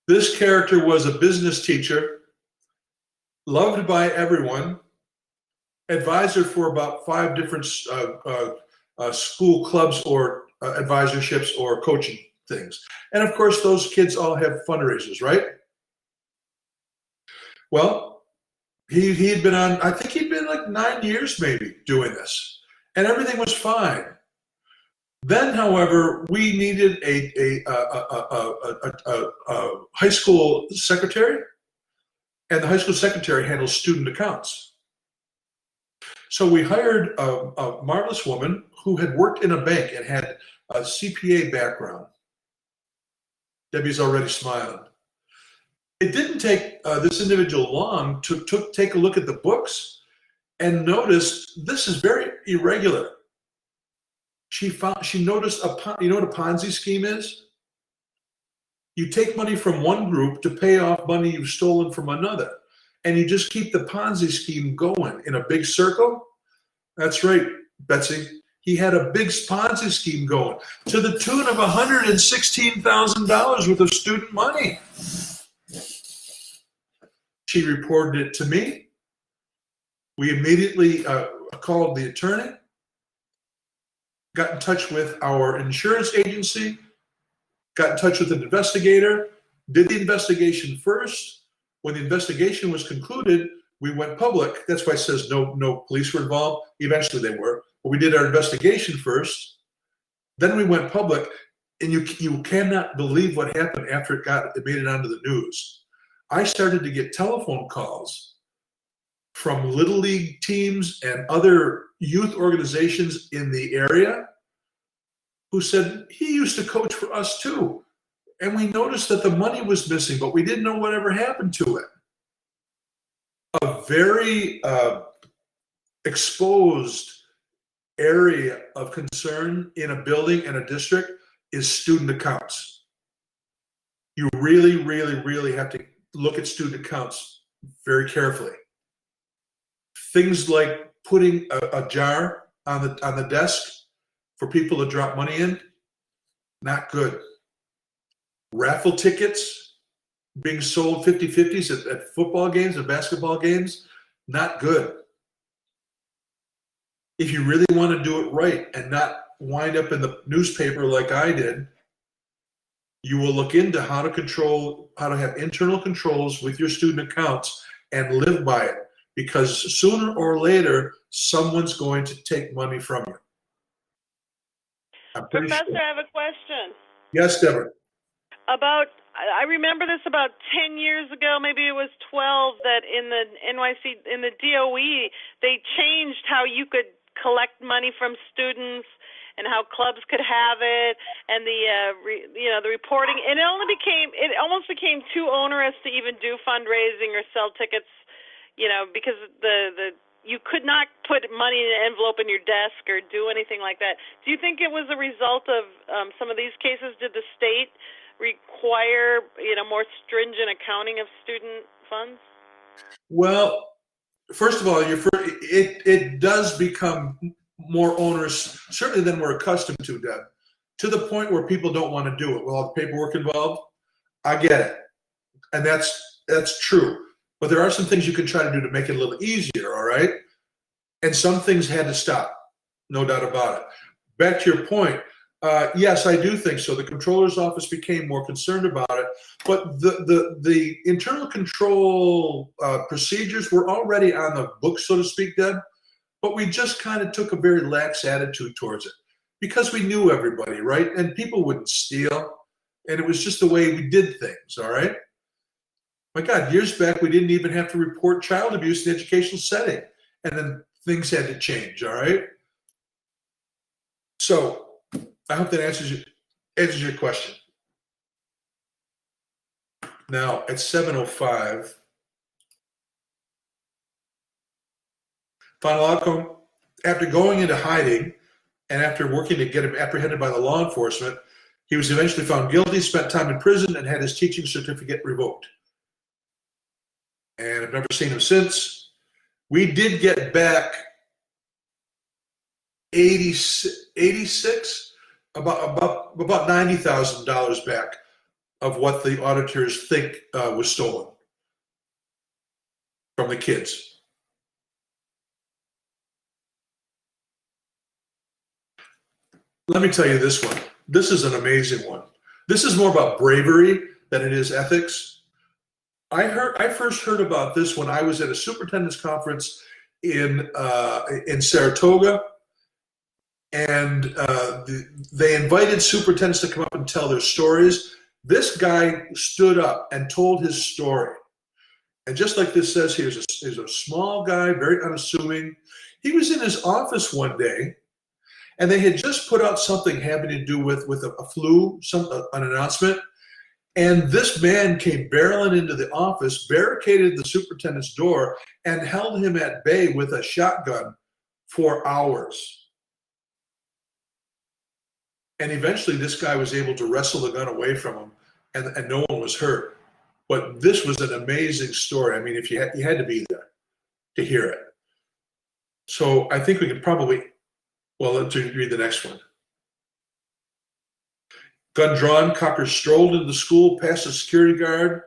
This character was a business teacher, loved by everyone, advisor for about 5 different school clubs or advisorships or coaching things. And of course, those kids all have fundraisers, right? Well, he had been on, I think he'd been like 9 years maybe doing this, and everything was fine. Then, however, we needed a high school secretary, and the high school secretary handles student accounts. So we hired a marvelous woman who had worked in a bank and had a CPA background. Debbie's already smiling. It didn't take this individual long to take a look at the books and noticed this is very irregular. She noticed you know what a Ponzi scheme is? You take money from one group to pay off money you've stolen from another, and you just keep the Ponzi scheme going in a big circle. That's right, Betsy. He had a big Ponzi scheme going to the tune of $116,000 worth of student money. She reported it to me. We immediately called the attorney, got in touch with our insurance agency, got in touch with an investigator, did the investigation first. When the investigation was concluded, we went public. That's why it says no police were involved. Eventually they were. But we did our investigation first. Then we went public, and you cannot believe what happened after it made it onto the news. I started to get telephone calls from Little League teams and other youth organizations in the area who said, he used to coach for us too. And we noticed that the money was missing, but we didn't know whatever happened to it. A very exposed area of concern in a building and a district is student accounts. You really, really, really have to look at student accounts very carefully. Things like putting a jar on the desk for people to drop money in, not good. Raffle tickets being sold 50-50s at football games and basketball games, not good. If you really want to do it right and not wind up in the newspaper like I did, you will look into how to have internal controls with your student accounts and live by it, because sooner or later, someone's going to take money from you. Professor, I have a question. Yes, Deborah. I remember this about 10 years ago, maybe it was 12, that in the NYC, in the DOE, they changed how you could collect money from students and how clubs could have it, and the reporting. And it almost became too onerous to even do fundraising or sell tickets, because you could not put money in an envelope in your desk or do anything like that. Do you think it was a result of some of these cases? Did the state require more stringent accounting of student funds? Well, First of all, it does become more onerous, certainly than we're accustomed to, Deb, to the point where people don't want to do it with all the paperwork involved. I get it, and that's true. But there are some things you can try to do to make it a little easier, all right? And some things had to stop, no doubt about it. Back to your point, yes, I do think so. The controller's office became more concerned about it, but the internal control procedures were already on the book, so to speak, Deb, but we just kind of took a very lax attitude towards it because we knew everybody, right? And people wouldn't steal, and it was just the way we did things, all right? My God, years back, we didn't even have to report child abuse in the educational setting. and then things had to change, all right? So I hope that answers your question. Now, at 7:05, final outcome, after going into hiding and after working to get him apprehended by the law enforcement, he was eventually found guilty, spent time in prison, and had his teaching certificate revoked. And I've never seen him since. We did get back 86, about $90,000 back of what the auditors think was stolen from the kids. Let me tell you this one. This is an amazing one. This is more about bravery than it is ethics. I first heard about this when I was at a superintendent's conference in Saratoga, and they invited superintendents to come up and tell their stories. This guy stood up and told his story. And just like this says here, he's a small guy, very unassuming. He was in his office one day, and they had just put out something having to do with a flu, an announcement. And this man came barreling into the office, barricaded the superintendent's door, and held him at bay with a shotgun for hours. And eventually this guy was able to wrestle the gun away from him, and no one was hurt. But this was an amazing story. I mean, if you had to be there to hear it. So I think we could probably, well, let's read the next one. Gun drawn, Cocker strolled into the school, past a security guard,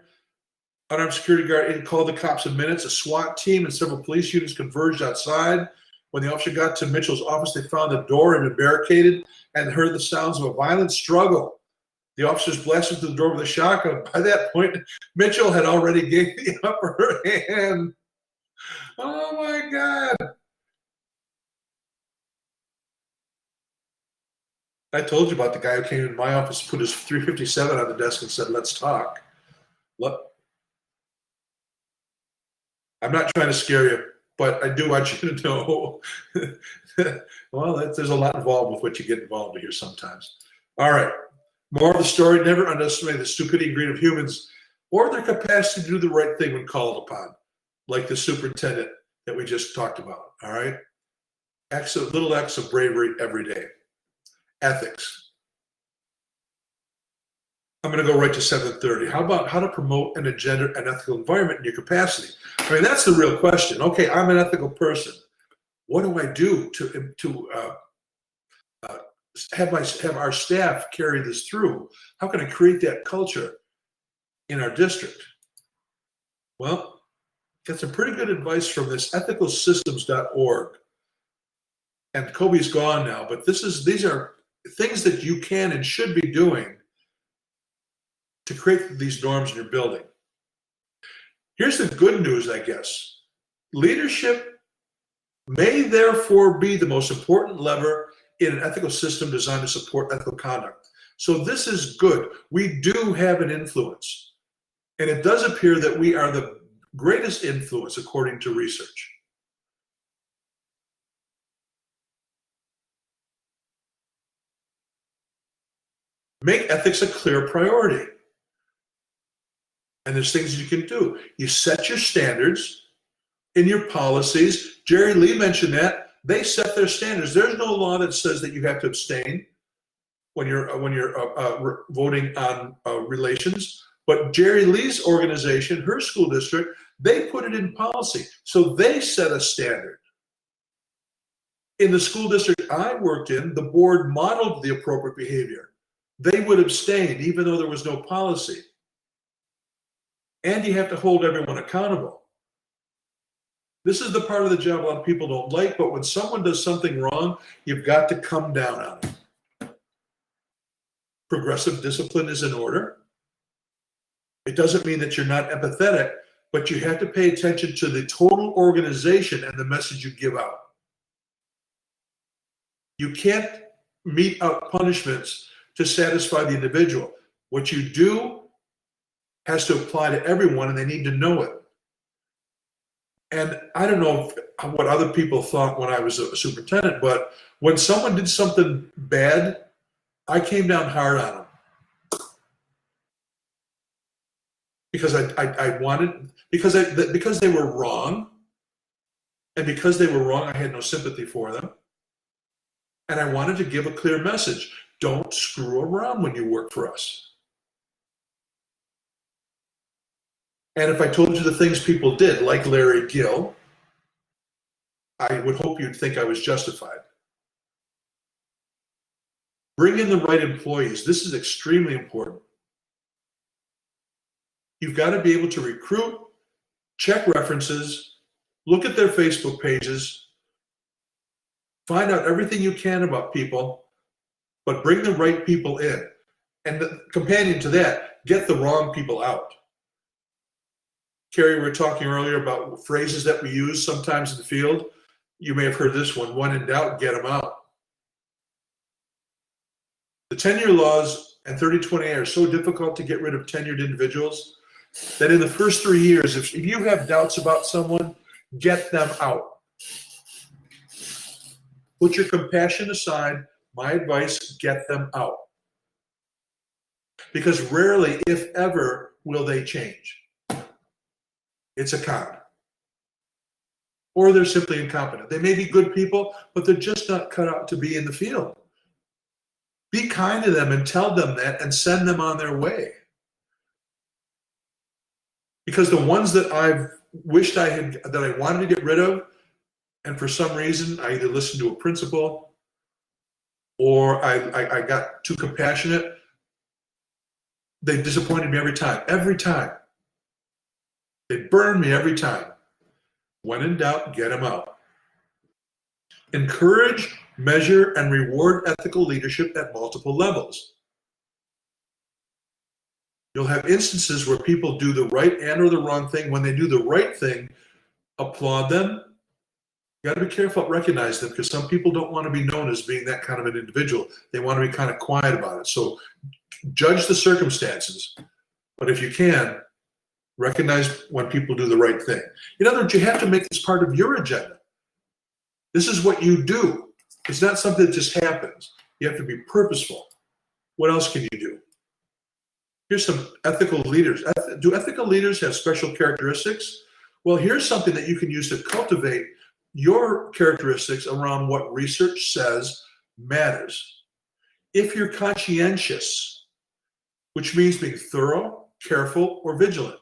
unarmed security guard, and called the cops in minutes. A SWAT team and several police units converged outside. When the officer got to Mitchell's office, they found the door had been barricaded and heard the sounds of a violent struggle. The officers blasted through the door with a shotgun. By that point, Mitchell had already gained the upper hand. Oh my God. I told you about the guy who came in my office, put his 357 on the desk and said, "Let's talk." Look, I'm not trying to scare you, but I do want you to know, well, there's a lot involved with what you get involved with here sometimes. All right. More of the story: never underestimate the stupidity and greed of humans or their capacity to do the right thing when called upon, like the superintendent that we just talked about, all right? Little acts of bravery every day. Ethics. I'm going to go right to 7:30. How about how to promote an agenda and ethical environment in your capacity? I mean, that's the real question. Okay, I'm an ethical person. What do I do to have our staff carry this through? How can I create that culture in our district? Well, got some pretty good advice from this ethicalsystems.org. And Kobe's gone now, but these are things that you can and should be doing to create these norms in your building. Here's the good news, I guess. Leadership may therefore be the most important lever in an ethical system designed to support ethical conduct. So this is good. We do have an influence. And it does appear that we are the greatest influence according to research. Make ethics a clear priority. And there's things you can do. You set your standards in your policies. Jerry Lee mentioned that. They set their standards. There's no law that says that you have to abstain when you're voting on relations. But Jerry Lee's organization, her school district, they put it in policy. So they set a standard. In the school district I worked in, the board modeled the appropriate behavior. They would abstain even though there was no policy. And you have to hold everyone accountable. This is the part of the job a lot of people don't like, but when someone does something wrong, you've got to come down on it. Progressive discipline is in order. It doesn't mean that you're not empathetic, but you have to pay attention to the total organization and the message you give out. You can't mete out punishments to satisfy the individual. What you do has to apply to everyone, and they need to know it. And I don't know what other people thought when I was a superintendent, but when someone did something bad, I came down hard on them. Because I wanted, because they were wrong, and because they were wrong, I had no sympathy for them. And I wanted to give a clear message. Don't screw around when you work for us. And if I told you the things people did, like Larry Gill, I would hope you'd think I was justified. Bring in the right employees. This is extremely important. You've got to be able to recruit, check references, look at their Facebook pages, find out everything you can about people, but bring the right people in. And the companion to that, get the wrong people out. Carrie, we were talking earlier about phrases that we use sometimes in the field. You may have heard this one, when in doubt, get them out. The tenure laws and 30-20 are so difficult to get rid of tenured individuals that in the first 3 years, if you have doubts about someone, get them out. Put your compassion aside. My advice, get them out. Because rarely, if ever, will they change. It's a con. Or they're simply incompetent. They may be good people, but they're just not cut out to be in the field. Be kind to them and tell them that and send them on their way. Because the ones that I've wished that I wanted to get rid of, and for some reason I either listened to a principal or I got too compassionate, they disappointed me every time. Every time. They burned me every time. When in doubt, get them out. Encourage, measure, and reward ethical leadership at multiple levels. You'll have instances where people do the right and or the wrong thing. When they do the right thing, applaud them. You got to be careful to recognize them, because some people don't want to be known as being that kind of an individual. They want to be kind of quiet about it. So judge the circumstances, but if you can, recognize when people do the right thing. In other words, you have to make this part of your agenda. This is what you do. It's not something that just happens. You have to be purposeful. What else can you do? Here's some ethical leaders. Do ethical leaders have special characteristics? Well, here's something that you can use to cultivate your characteristics around what research says matters. If you're conscientious, which means being thorough, careful, or vigilant.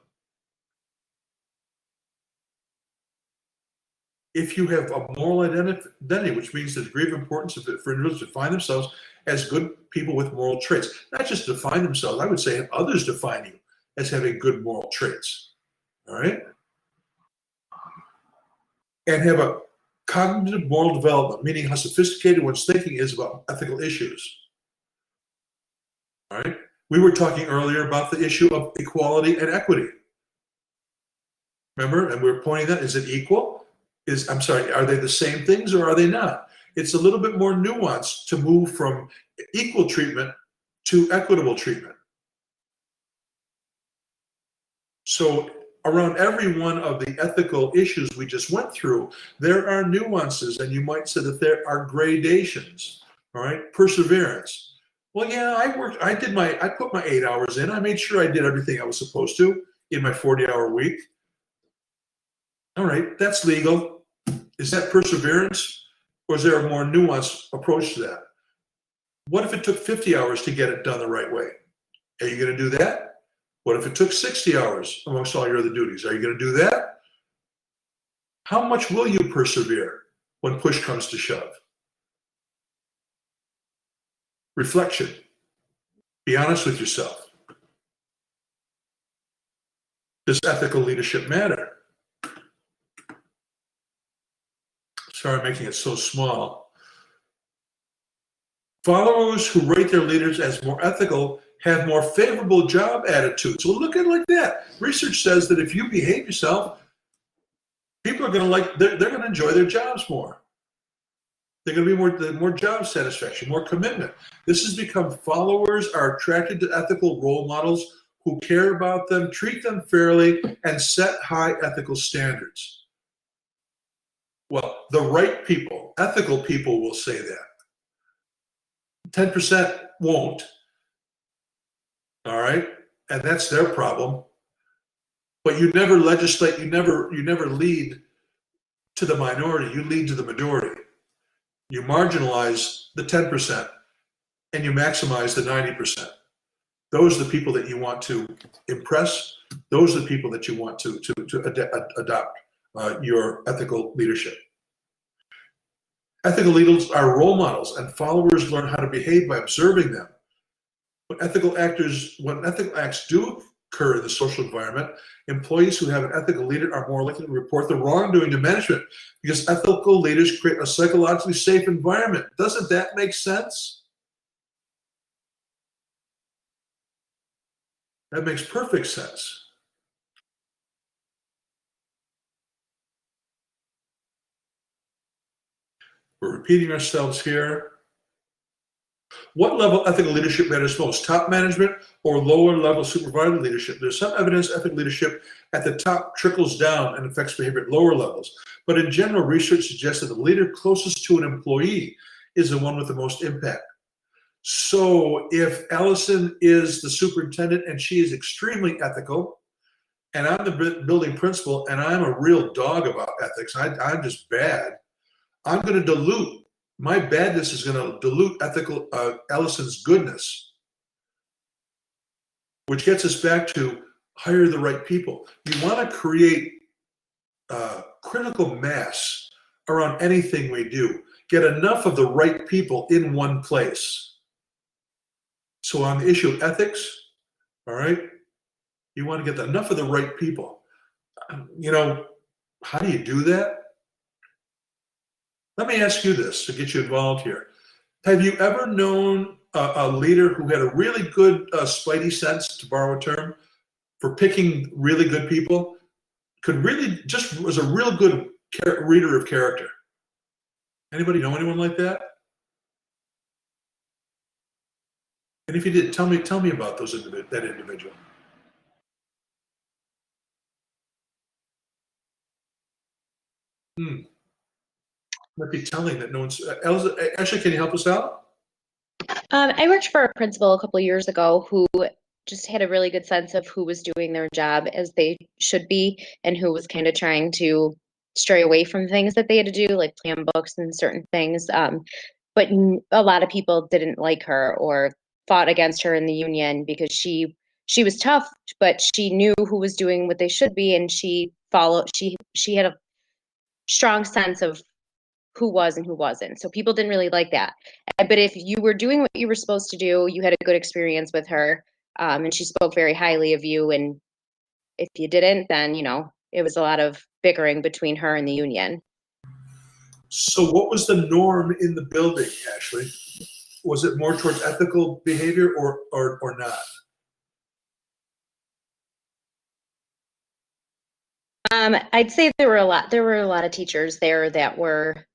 If you have a moral identity, which means the degree of importance of it for individuals to define themselves as good people with moral traits. Not just define themselves, I would say have others define you as having good moral traits. All right? And have a cognitive moral development, meaning how sophisticated one's thinking is about ethical issues. All right? We were talking earlier about the issue of equality and equity. Remember? And we were pointing that, is it equal? Are they the same things or are they not? It's a little bit more nuanced to move from equal treatment to equitable treatment. So around every one of the ethical issues we just went through, there are nuances, and you might say that there are gradations, all right? Perseverance. Well, yeah, I put my 8 hours in. I made sure I did everything I was supposed to in my 40-hour week. All right, that's legal. Is that perseverance, or is there a more nuanced approach to that? What if it took 50 hours to get it done the right way? Are you going to do that? What if it took 60 hours amongst all your other duties? Are you going to do that? How much will you persevere when push comes to shove? Reflection. Be honest with yourself. Does ethical leadership matter? Sorry, making it so small. Followers who rate their leaders as more ethical have more favorable job attitudes. So look at it like that. Research says that if you behave yourself, people are going to they're going to enjoy their jobs more. They're going to be more job satisfaction, more commitment. This has become followers are attracted to ethical role models who care about them, treat them fairly, and set high ethical standards. Well, the right people, ethical people will say that. 10% won't. All right? And that's their problem. But you never legislate, you never lead to the minority, you lead to the majority. You marginalize the 10% and you maximize the 90%. Those are the people that you want to impress. Those are the people that you want to adopt your ethical leadership. Ethical leaders are role models, and followers learn how to behave by observing them. When ethical acts do occur in the social environment, employees who have an ethical leader are more likely to report the wrongdoing to management because ethical leaders create a psychologically safe environment. Doesn't that make sense? That makes perfect sense. We're repeating ourselves here. What level ethical leadership matters most, top management or lower level supervisory leadership? There's some evidence ethical leadership at the top trickles down and affects behavior at lower levels. But in general, research suggests that the leader closest to an employee is the one with the most impact. So if Allison is the superintendent and she is extremely ethical, and I'm the building principal and I'm a real dog about ethics, I'm just bad, I'm going to dilute, my badness is going to dilute ethical Allison's goodness, which gets us back to hire the right people. You want to create critical mass around anything we do. Get enough of the right people in one place. So on the issue of ethics, all right, you want to get enough of the right people. You know, how do you do that? Let me ask you this to get you involved here. Have you ever known a leader who had a really good spidey sense, to borrow a term, for picking really good people? Could really just was a real good reader of character. Anybody know anyone like that? And if you did, tell me about that individual. Might be telling that no one's. Ashley, can you help us out? I worked for a principal a couple of years ago who just had a really good sense of who was doing their job as they should be and who was kind of trying to stray away from things that they had to do, like plan books and certain things. But a lot of people didn't like her or fought against her in the union because she was tough, but she knew who was doing what they should be, and she had a strong sense of who was and who wasn't. So people didn't really like that. But if you were doing what you were supposed to do, you had a good experience with her, and she spoke very highly of you. And if you didn't, then, you know, it was a lot of bickering between her and the union. So what was the norm in the building, Ashley? Was it more towards ethical behavior or not? I'd say there were a lot of teachers there that were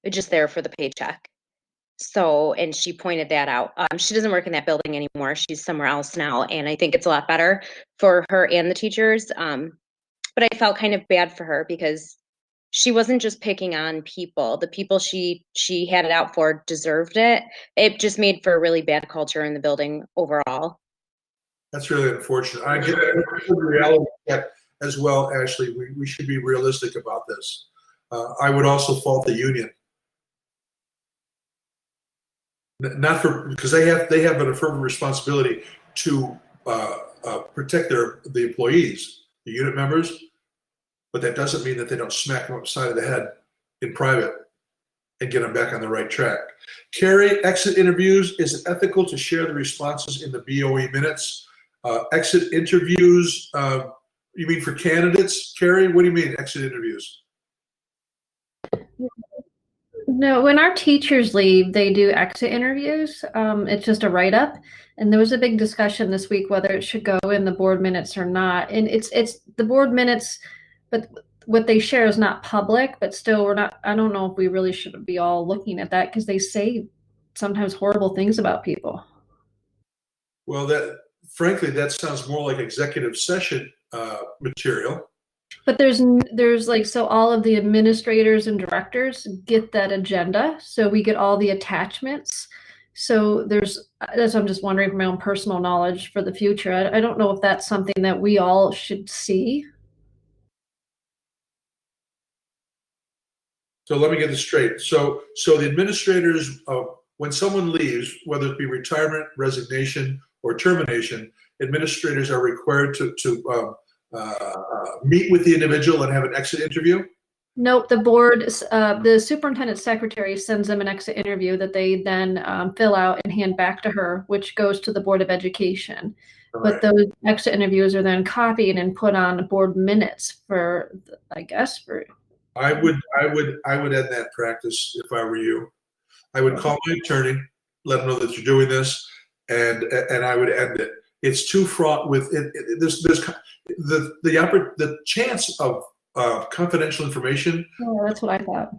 just there for the paycheck. So, and she pointed that out. She doesn't work in that building anymore. She's somewhere else now. And I think it's a lot better for her and the teachers. But I felt kind of bad for her because she wasn't just picking on people. The people she had it out for deserved it. It just made for a really bad culture in the building overall. That's really unfortunate. I get the reality as well, Ashley. We should be realistic about this. I would also fault the union. Not for because they have an affirmative responsibility to protect the employees, the unit members, but that doesn't mean that they don't smack them upside of the head in private and get them back on the right track. Carrie, exit interviews, is it ethical to share the responses in the BOE minutes? Exit interviews, you mean for candidates, Carrie? What do you mean exit interviews? No, when our teachers leave, they do exit interviews. It's just a write-up. And there was a big discussion this week whether it should go in the board minutes or not. And it's the board minutes, but what they share is not public, but still I don't know if we really should be all looking at that because they say sometimes horrible things about people. Well, frankly, that sounds more like executive session material. But there's like, so all of the administrators and directors get that agenda. So we get all the attachments. So that's, I'm just wondering from my own personal knowledge for the future. I don't know if that's something that we all should see. So let me get this straight. So the administrators, when someone leaves, whether it be retirement, resignation, or termination, administrators are required to meet with the individual and have an exit interview? Nope, the board, the superintendent secretary sends them an exit interview that they then fill out and hand back to her, which goes to the Board of Education. All But right. those exit interviews are then copied and put on board minutes for, I guess, for. I would end that practice if I were you. I would call my attorney, let them know that you're doing this, and I would end it. It's too fraught with it. There's the chance of confidential information. Oh, that's what I thought.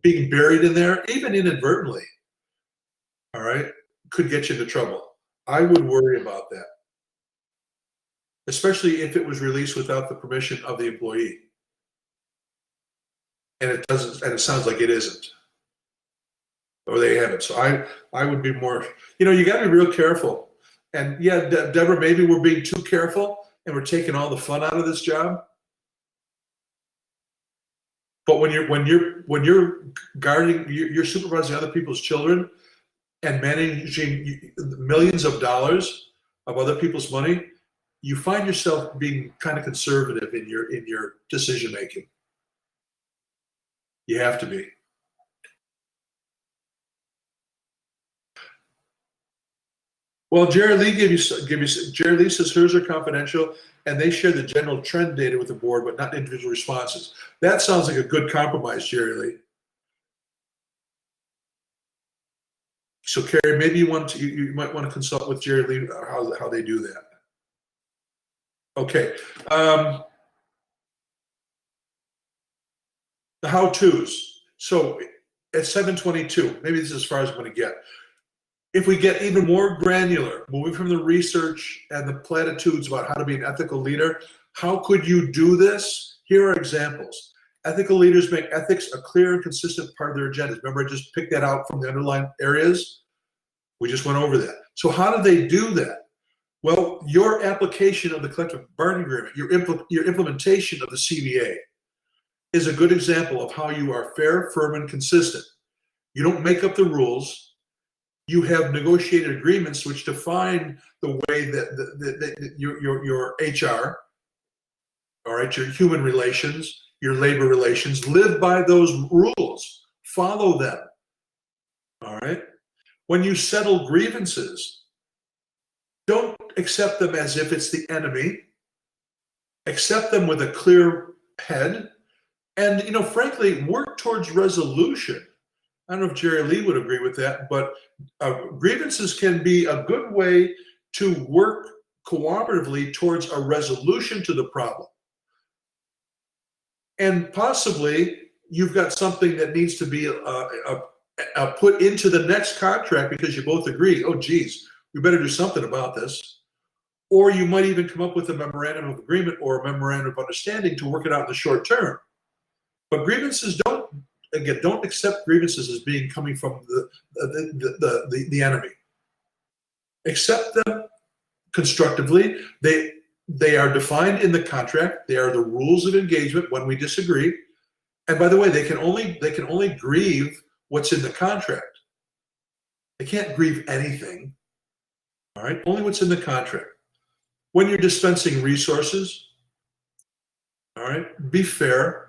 Being buried in there, even inadvertently, all right, could get you into trouble. I would worry about that, especially if it was released without the permission of the employee. And it doesn't, and it sounds like it isn't, or they haven't. So I would be more, you got to be real careful. And yeah, Deborah, maybe we're being too careful and we're taking all the fun out of this job. But when you're guarding, you're supervising other people's children and managing millions of dollars of other people's money, you find yourself being kind of conservative in your decision making. You have to be. Well, Jerry Lee Jerry Lee says hers are confidential, and they share the general trend data with the board, but not individual responses. That sounds like a good compromise, Jerry Lee. So, Carrie, maybe you might want to consult with Jerry Lee how they do that. Okay. The how-tos. So at 722, maybe this is as far as I'm going to get. If we get even more granular, moving from the research and the platitudes about how to be an ethical leader, how could you do this? Here are examples. Ethical leaders make ethics a clear and consistent part of their agendas. Remember, I just picked that out from the underlying areas? We just went over that. So how do they do that? Well, your application of the collective bargaining agreement, your implementation of the CBA is a good example of how you are fair, firm, and consistent. You don't make up the rules. You have negotiated agreements which define the way that your HR, all right, your human relations, your labor relations, live by those rules. Follow them, all right? When you settle grievances, don't accept them as if it's the enemy. Accept them with a clear head. And, frankly, work towards resolution. I don't know if Jerry Lee would agree with that, but grievances can be a good way to work cooperatively towards a resolution to the problem. And possibly you've got something that needs to be put into the next contract because you both agree, oh, geez, we better do something about this. Or you might even come up with a memorandum of agreement or a memorandum of understanding to work it out in the short term. But grievances don't accept grievances as being coming from the enemy. Accept them constructively. They are defined in the contract. They are the rules of engagement when we disagree. And by the way, they can only grieve what's in the contract. They can't grieve anything. All right, only what's in the contract. When you're dispensing resources, all right, be fair.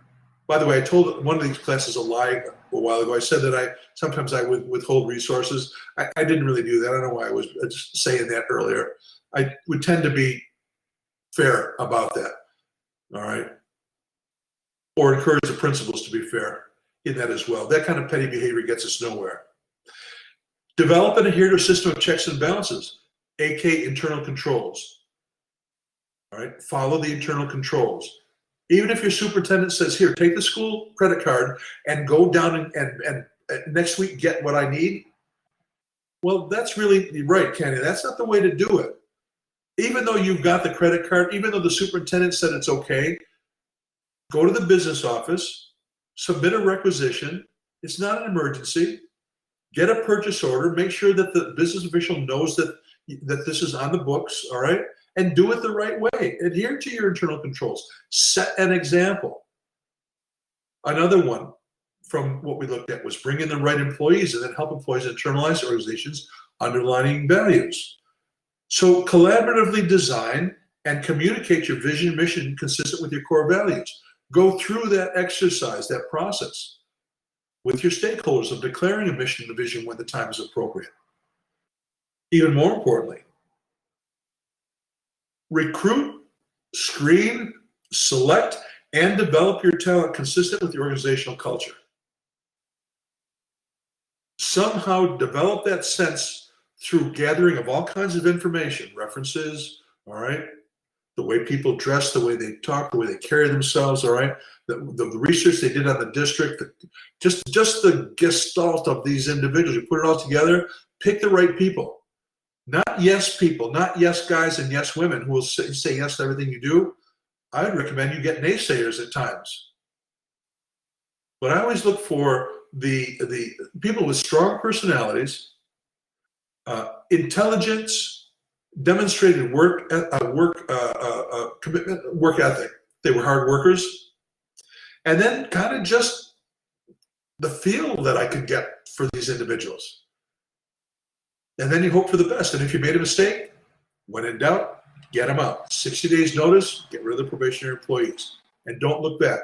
By the way, I told one of these classes a lie a while ago. I said that sometimes I would withhold resources. I didn't really do that. I don't know why I was just saying that earlier. I would tend to be fair about that, all right? Or encourage the principals to be fair in that as well. That kind of petty behavior gets us nowhere. Develop and adhere to a system of checks and balances, aka internal controls. All right, follow the internal controls. Even if your superintendent says, here, take the school credit card and go down and next week get what I need. Well, that's really right, Kenny. That's not the way to do it. Even though you've got the credit card, even though the superintendent said it's okay, go to the business office, submit a requisition. It's not an emergency. Get a purchase order. Make sure that the business official knows that this is on the books, all right? And do it the right way. Adhere to your internal controls. Set an example. Another one from what we looked at was bring in the right employees and then help employees internalize the organization's underlying values. So collaboratively design and communicate your vision and mission consistent with your core values. Go through that exercise, that process with your stakeholders of declaring a mission and a vision when the time is appropriate. Even more importantly, recruit, screen, select, and develop your talent consistent with your organizational culture. Somehow develop that sense through gathering of all kinds of information, references, all right? The way people dress, the way they talk, the way they carry themselves, all right? The research they did on the district, just the gestalt of these individuals. You put it all together, pick the right people. Not yes people, not yes guys and yes women who will say yes to everything you do. I would recommend you get naysayers at times. But I always look for the people with strong personalities, intelligence, demonstrated work commitment, work ethic. They were hard workers. And then kind of just the feel that I could get for these individuals. And then you hope for the best. And if you made a mistake, when in doubt, get them out. 60 days notice, get rid of the probationary employees. And don't look back.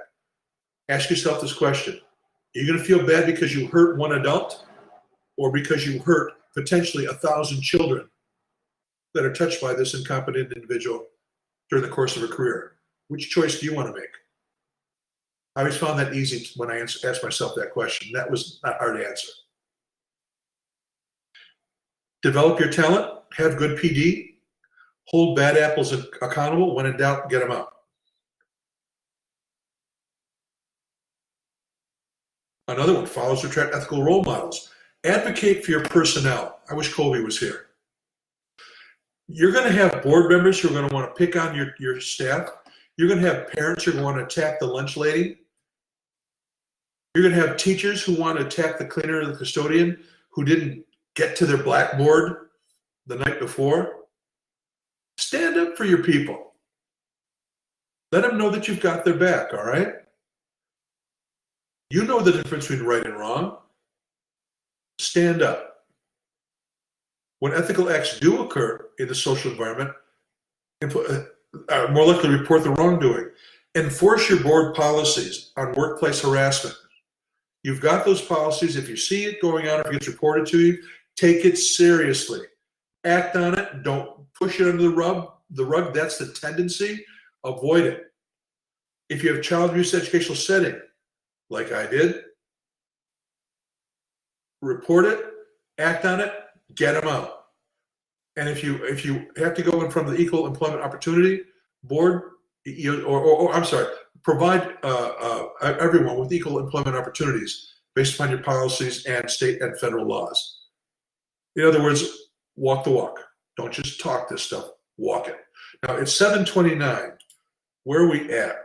Ask yourself this question. Are you going to feel bad because you hurt one adult or because you hurt potentially 1,000 children that are touched by this incompetent individual during the course of a career? Which choice do you want to make? I always found that easy when I asked myself that question. That was not hard to answer. Develop your talent, have good PD, hold bad apples accountable. When in doubt, get them out. Another one, follow or attract ethical role models. Advocate for your personnel. I wish Colby was here. You're going to have board members who are going to want to pick on your staff. You're going to have parents who are going to attack the lunch lady. You're going to have teachers who want to attack the cleaner or the custodian who didn't get to their blackboard the night before. Stand up for your people. Let them know that you've got their back, all right? You know the difference between right and wrong. Stand up. When ethical acts do occur in the social environment, more likely to report the wrongdoing. Enforce your board policies on workplace harassment. You've got those policies. If you see it going on, if it gets reported to you, take it seriously. Act on it. Don't push it under the rug. That's the tendency. Avoid it. If you have child abuse educational setting, like I did, report it, act on it, get them out. And if you have to go in front of the Equal Employment Opportunity Board, provide everyone with equal employment opportunities based upon your policies and state and federal laws. In other words, walk the walk. Don't just talk this stuff, walk it. Now it's 7:29. Where are we at?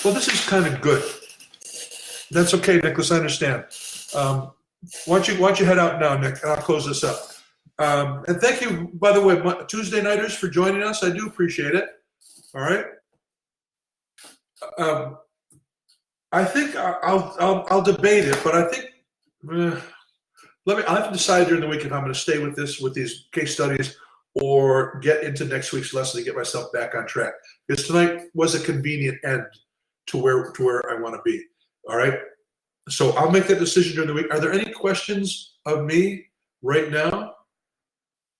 Well, this is kind of good. That's okay, Nicholas, I understand. Why don't you head out now, Nick, and I'll close this up. And thank you, by the way, Tuesday nighters, for joining us. I do appreciate it. All right. I think I'll debate it, but I think I'll have to decide during the week if I'm going to stay with these case studies or get into next week's lesson to get myself back on track. Because tonight was a convenient end to where I want to be. All right. So I'll make that decision during the week. Are there any questions of me right now?